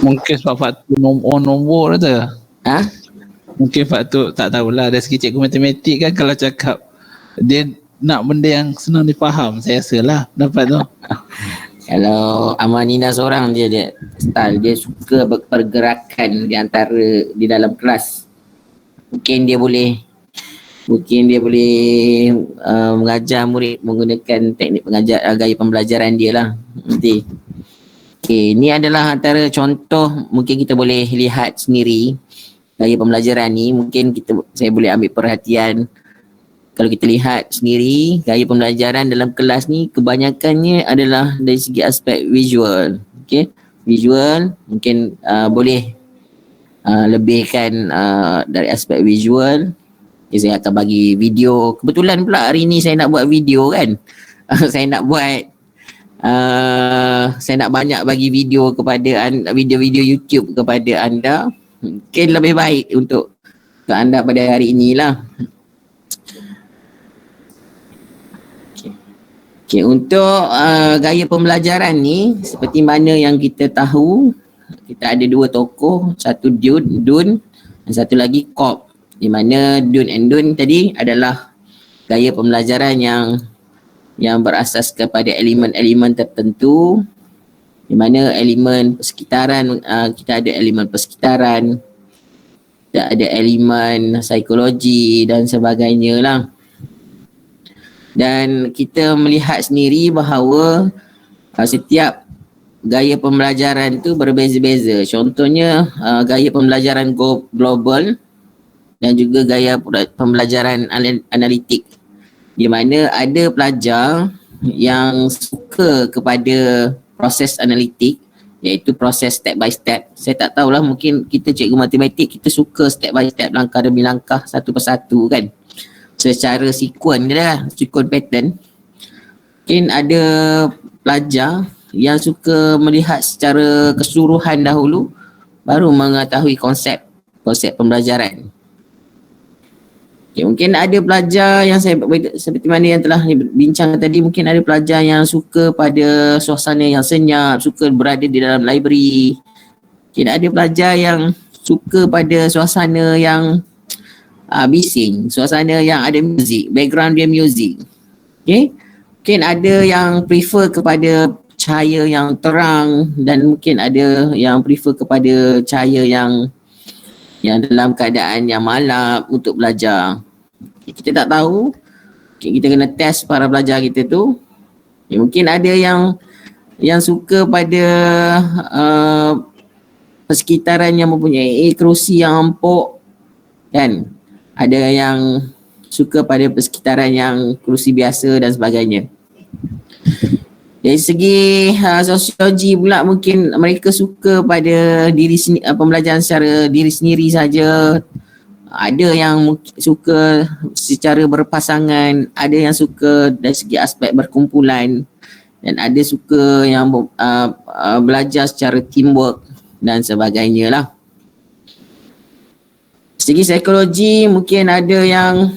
Mungkin sebab faktor nombor tu. Ha? Mungkin faktor tak tahulah, dari segi cikgu matematik kan kalau cakap dia nak benda yang senang difaham, saya rasa lah pendapat tu. Kalau Amanina seorang dia style dia suka pergerakan di dalam kelas. Mungkin dia boleh mengajar murid menggunakan teknik gaya pembelajaran dia lah nanti. Okey, ni adalah antara contoh mungkin kita boleh lihat sendiri gaya pembelajaran ni. Mungkin saya boleh ambil perhatian. Kalau kita lihat sendiri gaya pembelajaran dalam kelas ni kebanyakannya adalah dari segi aspek visual. Okey, visual mungkin boleh lebihkan dari aspek visual. Saya akan bagi video. Kebetulan pula hari ni saya nak buat video kan. Saya nak banyak bagi video kepada video-video YouTube kepada anda. Mungkin lebih baik untuk anda pada hari inilah. Okay, untuk gaya pembelajaran ni seperti mana yang kita tahu, kita ada dua tokoh, satu Dun dan satu lagi Cobb. Di mana Dun and Dun tadi adalah gaya pembelajaran yang berasas kepada elemen-elemen tertentu, di mana elemen persekitaran, kita ada elemen persekitaran, kita ada elemen psikologi dan sebagainya lah. Dan kita melihat sendiri bahawa setiap gaya pembelajaran tu berbeza-beza. Contohnya gaya pembelajaran global dan juga gaya pembelajaran analitik, di mana ada pelajar yang suka kepada proses analitik, iaitu proses step by step. Saya tak tahulah, mungkin kita cikgu matematik kita suka step by step, langkah demi langkah, satu persatu kan, secara sekuen pattern. Mungkin ada pelajar yang suka melihat secara keseluruhan dahulu baru mengetahui konsep pembelajaran. Okay, mungkin ada pelajar yang seperti mana yang telah bincang tadi, mungkin ada pelajar yang suka pada suasana yang senyap, suka berada di dalam library. Mungkin ada pelajar yang suka pada suasana yang bising, suasana yang ada muzik, background dia muzik. Okay? Mungkin ada yang prefer kepada cahaya yang terang dan mungkin ada yang prefer kepada cahaya yang dalam keadaan yang malam untuk belajar. Kita tak tahu. Kita kena test para pelajar kita tu. Mungkin ada yang suka pada persekitaran yang mempunyai kerusi yang empuk kan. Ada yang suka pada persekitaran yang kerusi biasa dan sebagainya. Dari segi sosiologi pula, mungkin mereka suka pada pembelajaran secara diri sendiri saja. Ada yang suka secara berpasangan, ada yang suka dari segi aspek berkumpulan, dan ada suka yang belajar secara teamwork dan sebagainya lah. Segi psikologi mungkin ada yang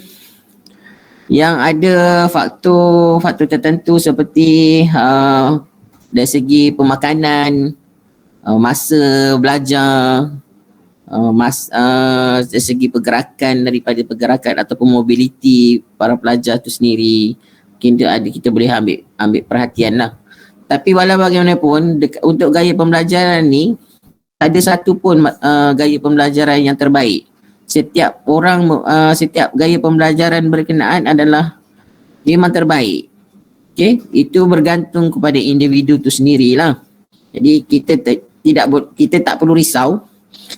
ada faktor tertentu seperti dari segi pemakanan, masa belajar, dari segi pergerakan ataupun mobiliti para pelajar tu sendiri. Mungkin kita boleh ambil perhatian lah. Tapi walau bagaimanapun, untuk gaya pembelajaran ni tak ada satu pun gaya pembelajaran yang terbaik. Setiap gaya pembelajaran berkenaan adalah memang terbaik. Okay? Itu bergantung kepada individu tu sendirilah. Jadi kita tak perlu risau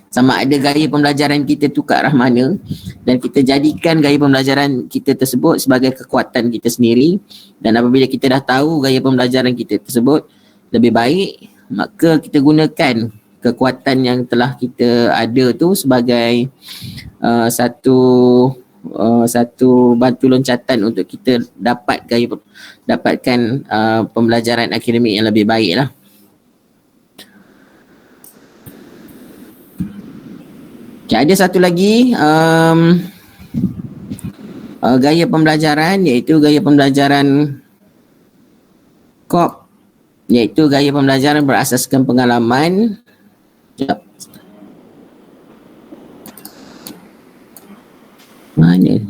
sama ada gaya pembelajaran kita tu ke arah mana, dan kita jadikan gaya pembelajaran kita tersebut sebagai kekuatan kita sendiri. Dan apabila kita dah tahu gaya pembelajaran kita tersebut lebih baik, maka kita gunakan kekuatan yang telah kita ada tu sebagai satu batu loncatan untuk kita dapatkan pembelajaran akademik yang lebih baik lah. Okay, ada satu lagi gaya pembelajaran, iaitu gaya pembelajaran Cobb, iaitu gaya pembelajaran berasaskan pengalaman. Sekejap. Mana?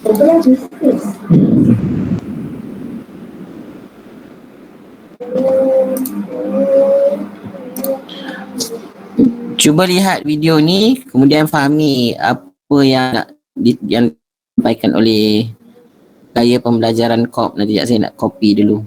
Cuba lihat video ni, kemudian fahami apa yang nak yang disampaikan oleh gaya pembelajaran KOP. Nanti saya nak copy dulu.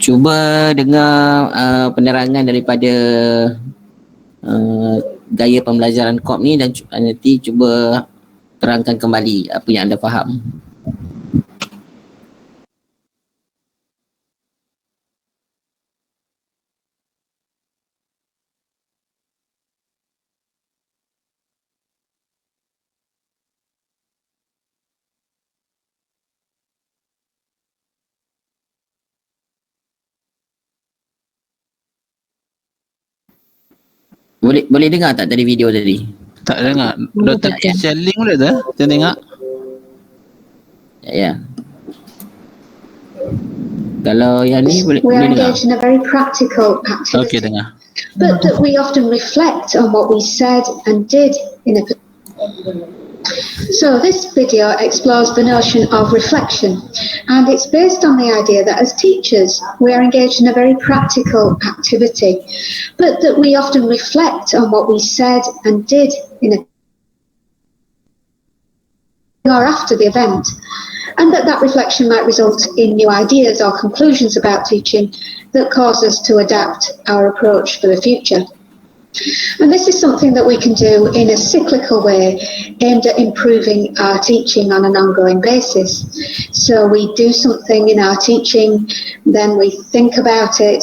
Cuba dengar penerangan daripada gaya pembelajaran KOP ni dan nanti cuba terangkan kembali apa yang anda faham. Boleh dengar tak tadi video tadi? Tak dengar. Dr. share link boleh tak? Kita tengok. Ya. Kalau yang ni boleh We are dengar. engaged in a very practical activity, Okey, dengar. but that we often reflect on what we said and did in a. So this video explores the notion of reflection, and it's based on the idea that as teachers we are engaged in a very practical activity, but that we often reflect on what we said and did in a or after the event, and that reflection might result in new ideas or conclusions about teaching that cause us to adapt our approach for the future. And this is something that we can do in a cyclical way aimed at improving our teaching on an ongoing basis. So we do something in our teaching, then we think about it,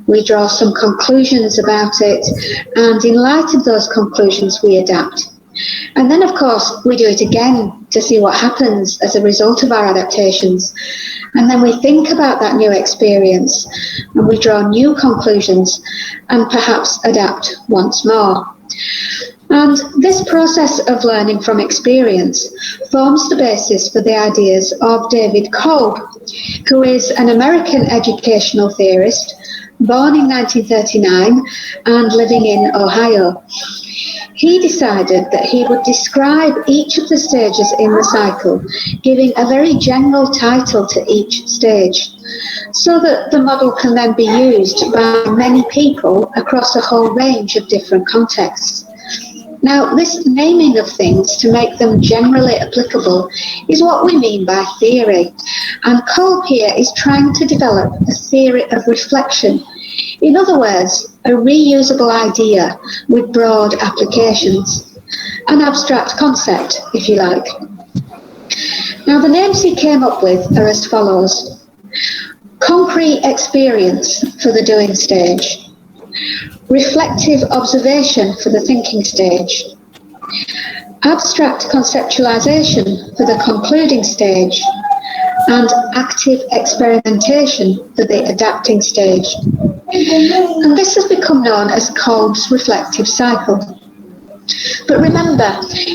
we draw some conclusions about it, and in light of those conclusions we adapt. And then of course we do it again to see what happens as a result of our adaptations. And then we think about that new experience and we draw new conclusions and perhaps adapt once more. And this process of learning from experience forms the basis for the ideas of David Kolb, who is an American educational theorist born in 1939 and living in Ohio. He decided that he would describe each of the stages in the cycle, giving a very general title to each stage, so that the model can then be used by many people across a whole range of different contexts. Now, this naming of things to make them generally applicable is what we mean by theory, and Kolb here is trying to develop a theory of reflection. In other words, a reusable idea with broad applications, an abstract concept, if you like. Now, the names he came up with are as follows: concrete experience for the doing stage, reflective observation for the thinking stage, abstract conceptualization for the concluding stage, and active experimentation for the adapting stage. And this has become known as Kolb's reflective cycle. But remember,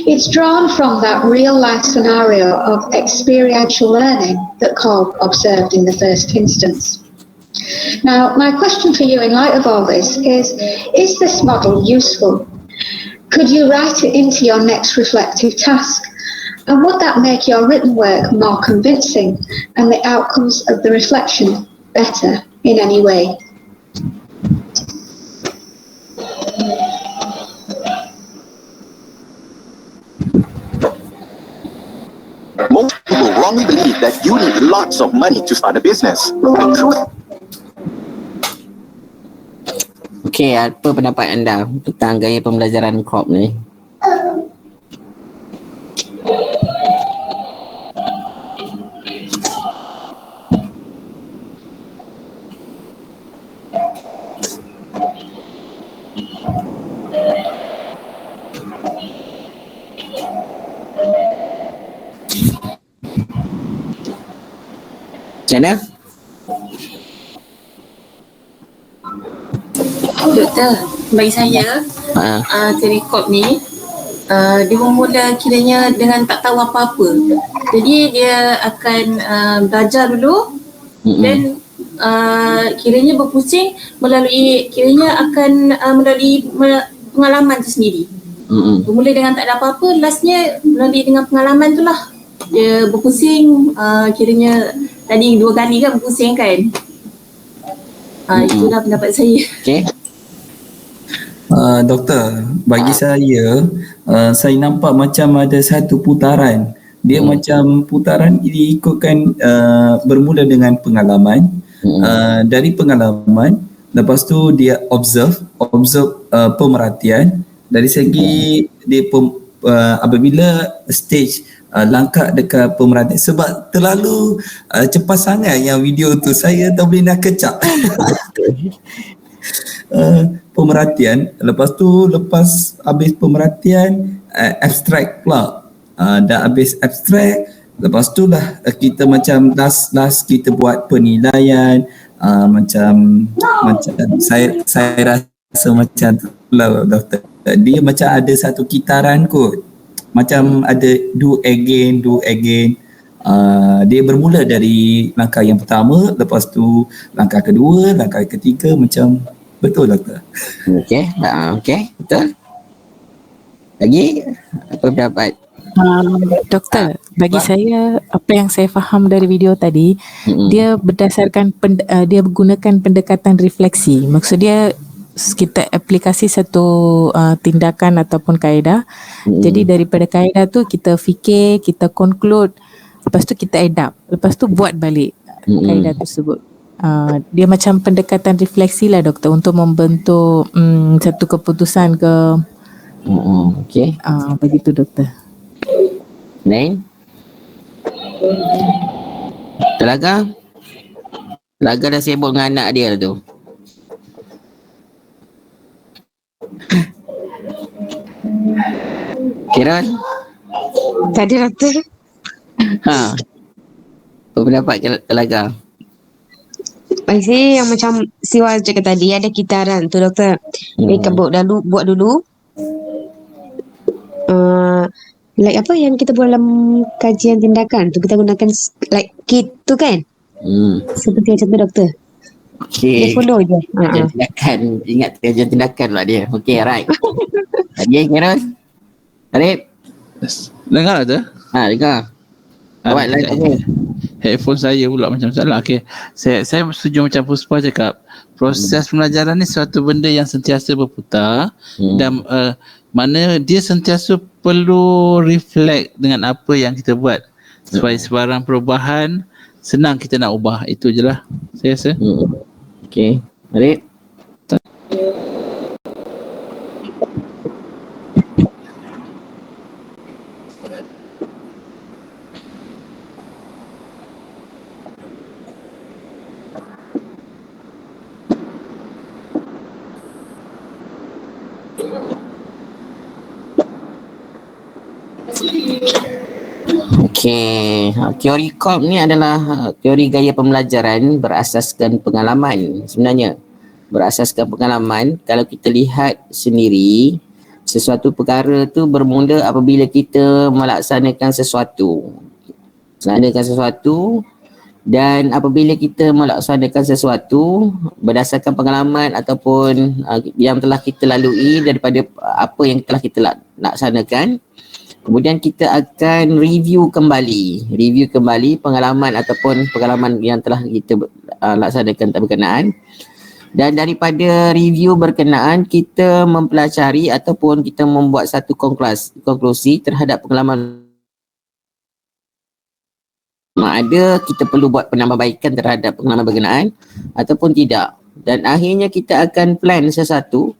it's drawn from that real-life scenario of experiential learning that Kolb observed in the first instance. Now, my question for you in light of all this is this model useful? Could you write it into your next reflective task? And would that make your written work more convincing and the outcomes of the reflection better in any way? Most people wrongly believe that you need lots of money to start a business. The truth. Okey, apa pendapat anda tentang gaya pembelajaran Kolb ni? Macam mana? Doktor, bagi saya teori Kolb ni dia bermula kiranya dengan tak tahu apa-apa. Jadi dia akan belajar dulu dan kiranya berpusing melalui melalui pengalaman tu sendiri. Bermula dengan tak ada apa-apa, lastnya melalui dengan pengalaman tu lah. Dia berpusing kiranya tadi 2 kali kan berpusing kan. Itulah pendapat saya. Okey. Doktor, bagi saya nampak macam ada satu putaran. Dia macam putaran ini ikutkan bermula dengan pengalaman. Dari pengalaman, lepas tu dia observe pemerhatian. Dari segi dia apabila stage langkah dekat pemerhatian, sebab terlalu cepat sangat yang video tu, saya tak boleh nak kecap. Pemerhatian, lepas habis pemerhatian abstract pula. Dah habis abstract, lepas tu lah kita macam last kita buat penilaian. Macam saya rasa macam tu lah doktor. Dia macam ada satu kitaran kot, macam ada do again. Dia bermula dari langkah yang pertama, lepas tu langkah kedua, langkah ketiga, macam betul doktor. Okey, betul. Lagi apa pendapat? Doktor, bagi saya apa yang saya faham dari video tadi, dia berdasarkan dia menggunakan pendekatan refleksi. Maksud dia kita aplikasi satu tindakan ataupun kaedah. Jadi daripada kaedah tu kita fikir, kita conclude, lepas tu kita adapt, lepas tu buat balik kaedah tersebut. Dia macam pendekatan refleksi lah doktor, untuk membentuk satu keputusan ke. Okey. Begitu doktor. Lain? Telaga dah sibuk dengan anak dia tu. Kira Tadi doktor. Apa pendapat Telaga? Bagi saya yang macam Siwa cakap tadi, ada kitaran tu doktor. Mereka buat dulu. Like apa yang kita buat dalam kajian tindakan tu, kita gunakan like kit tu kan. Seperti macam tu doktor. Okey. Dia follow je. Kajian tindakan. Ingat kajian tindakan pula dia. Okey, right. Tadi kira Arif? Dengar tak? Dengar. Awak lain. Headphone saya pula macam salah. Okey. Saya setuju macam Puspa cakap. Proses pembelajaran ni suatu benda yang sentiasa berputar dan mana dia sentiasa perlu reflect dengan apa yang kita buat supaya sebarang perubahan senang kita nak ubah. Itu je lah saya rasa. Okey. Arif? Okey, teori COP ni adalah teori gaya pembelajaran berasaskan pengalaman sebenarnya. Berasaskan pengalaman, kalau kita lihat sendiri, sesuatu perkara tu bermula apabila kita melaksanakan sesuatu. Dan apabila kita melaksanakan sesuatu berdasarkan pengalaman ataupun yang telah kita lalui daripada apa yang telah kita laksanakan, kemudian kita akan review kembali pengalaman ataupun pengalaman yang telah kita laksanakan berkenaan. Dan daripada review berkenaan, kita mempelajari ataupun kita membuat satu konklusi terhadap pengalaman ada, kita perlu buat penambahbaikan terhadap pengalaman berkenaan ataupun tidak. Dan akhirnya kita akan plan sesuatu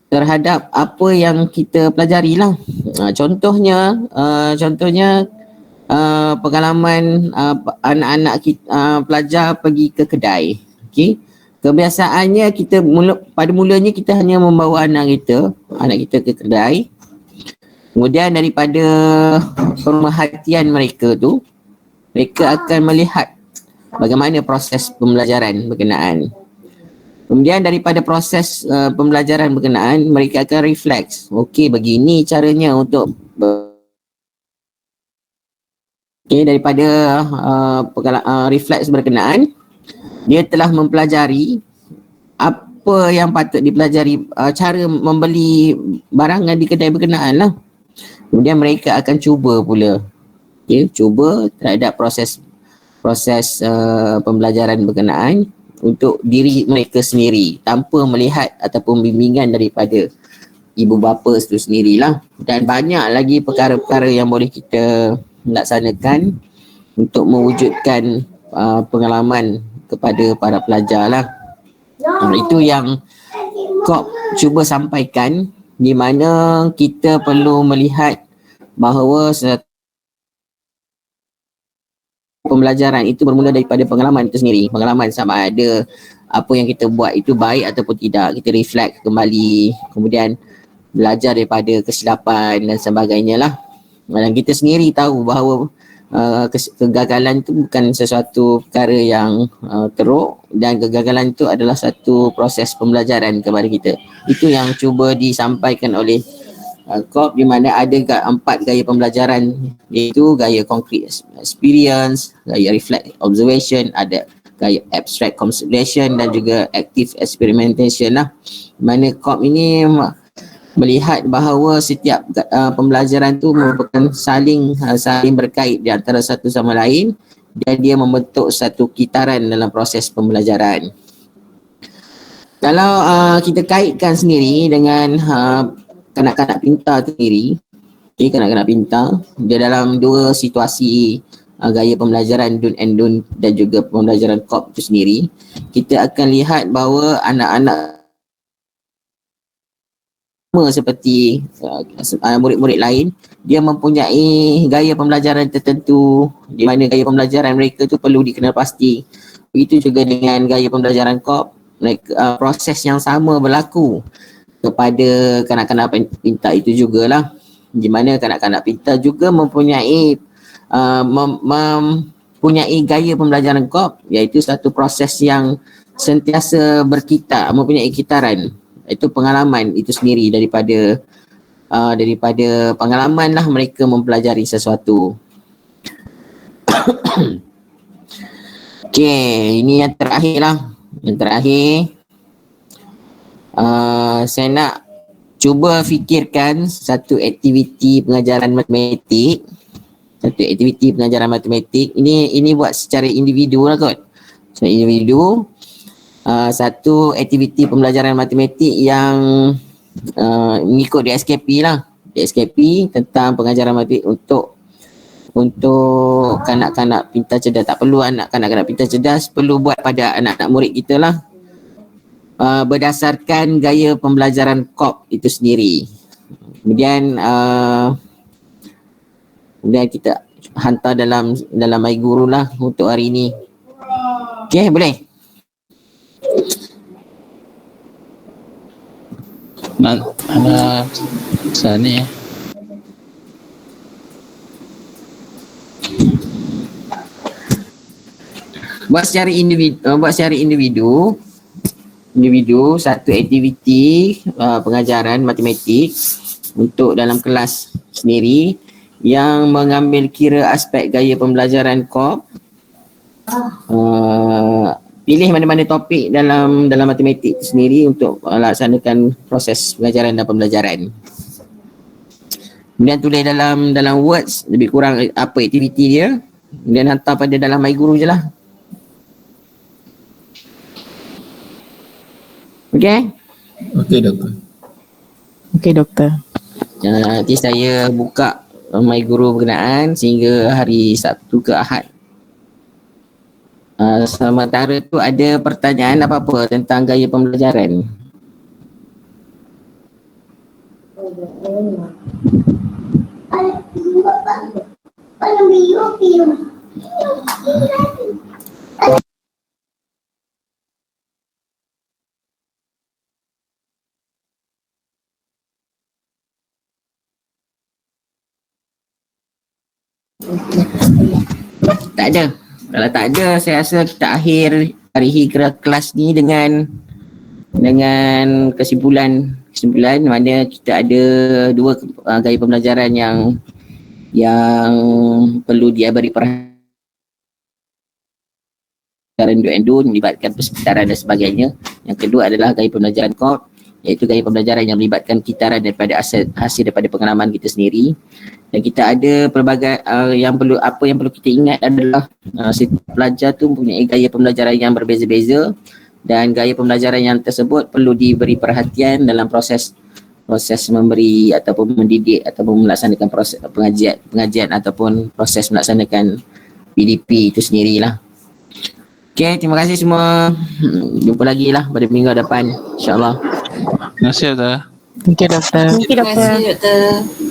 terhadap apa yang kita pelajari lah. Contohnya pengalaman anak-anak kita pelajar pergi ke kedai. Okey. Kebiasaannya pada mulanya kita hanya membawa anak kita ke kedai. Kemudian daripada pemerhatian mereka tu, mereka akan melihat bagaimana proses pembelajaran berkenaan. Kemudian daripada proses pembelajaran berkenaan, mereka akan refleks. Okey, begini caranya untuk daripada refleks berkenaan, dia telah mempelajari apa yang patut dipelajari, cara membeli barangan di kedai berkenaan lah. Kemudian mereka akan cuba pula. Cuba terhadap proses pembelajaran berkenaan untuk diri mereka sendiri tanpa melihat ataupun bimbingan daripada ibu bapa itu sendirilah. Dan banyak lagi perkara-perkara yang boleh kita laksanakan untuk mewujudkan pengalaman kepada para pelajar lah. Itu yang COP cuba sampaikan, di mana kita perlu melihat bahawa pembelajaran itu bermula daripada pengalaman itu sendiri. Pengalaman sama ada apa yang kita buat itu baik ataupun tidak. Kita reflect kembali, kemudian belajar daripada kesilapan dan sebagainya lah. Dan kita sendiri tahu bahawa kegagalan itu bukan sesuatu perkara yang teruk, dan kegagalan itu adalah satu proses pembelajaran kepada kita. Itu yang cuba disampaikan oleh COP, di mana ada 4 gaya pembelajaran, iaitu gaya concrete experience, gaya reflect observation, ada gaya abstract consideration dan juga active experimentation lah. Di mana COP ini melihat bahawa setiap pembelajaran tu merupakan saling berkait di antara satu sama lain, dan dia membentuk satu kitaran dalam proses pembelajaran. Kalau kita kaitkan sendiri dengan kanak-kanak pintar tu sendiri, kanak-kanak pintar, dia dalam dua situasi gaya pembelajaran do and don't dan juga pembelajaran COP tu sendiri, kita akan lihat bahawa anak-anak seperti murid-murid lain, dia mempunyai gaya pembelajaran tertentu, di mana gaya pembelajaran mereka tu perlu dikenal pasti. Begitu juga dengan gaya pembelajaran COP, proses yang sama berlaku kepada kanak-kanak pintar itu jugalah, di mana kanak-kanak pintar juga mempunyai mempunyai gaya pembelajaran COP, iaitu satu proses yang sentiasa berkitar, mempunyai kitaran. Itu pengalaman itu sendiri, daripada pengalaman lah mereka mempelajari sesuatu. Okey, ini yang terakhir lah. Yang terakhir, saya nak cuba fikirkan satu aktiviti pengajaran matematik. Ini buat secara individu lah kot. Secara individu. Satu aktiviti pembelajaran matematik yang mengikut DSKP lah. DSKP tentang pengajaran matematik untuk kanak-kanak pintar cerdas. Tak perlu kanak-kanak pintar cerdas, perlu buat pada anak-anak murid kita lah. Berdasarkan gaya pembelajaran COP itu sendiri. Kemudian kita hantar dalam MyGuru lah untuk hari ini. Okey, boleh? Nak ada sana buat secara individu satu aktiviti pengajaran matematik untuk dalam kelas sendiri yang mengambil kira aspek gaya pembelajaran COP. Pilih mana-mana topik dalam matematik sendiri untuk laksanakan proses pengajaran dan pembelajaran. Kemudian tulis dalam words lebih kurang apa aktiviti dia, kemudian hantar pada dalam MyGuru je lah. Okey? Okey doktor. Okey doktor. Nanti saya buka MyGuru berkenaan sehingga hari Sabtu ke Ahad. Sementara tu ada pertanyaan apa-apa tentang gaya pembelajaran? Tak ada. Kalau tak ada, saya rasa kita akhir tarihi kelas ni dengan kesimpulan mana kita ada dua gaya pembelajaran yang perlu dia beri perhatian do and do, melibatkan persekitaran dan sebagainya. Yang kedua adalah gaya pembelajaran COP, iaitu gaya pembelajaran yang melibatkan kitaran daripada hasil daripada pengalaman kita sendiri. Dan kita ada pelbagai yang perlu kita ingat adalah setiap pelajar tu mempunyai gaya pembelajaran yang berbeza-beza, dan gaya pembelajaran yang tersebut perlu diberi perhatian dalam proses memberi ataupun mendidik ataupun melaksanakan proses pengajian ataupun proses melaksanakan PDP itu sendirilah. Okey, terima kasih semua. Jumpa lagi lah pada minggu depan, insya-Allah. Terima kasih doktor. Okey doktor. Terima kasih doktor.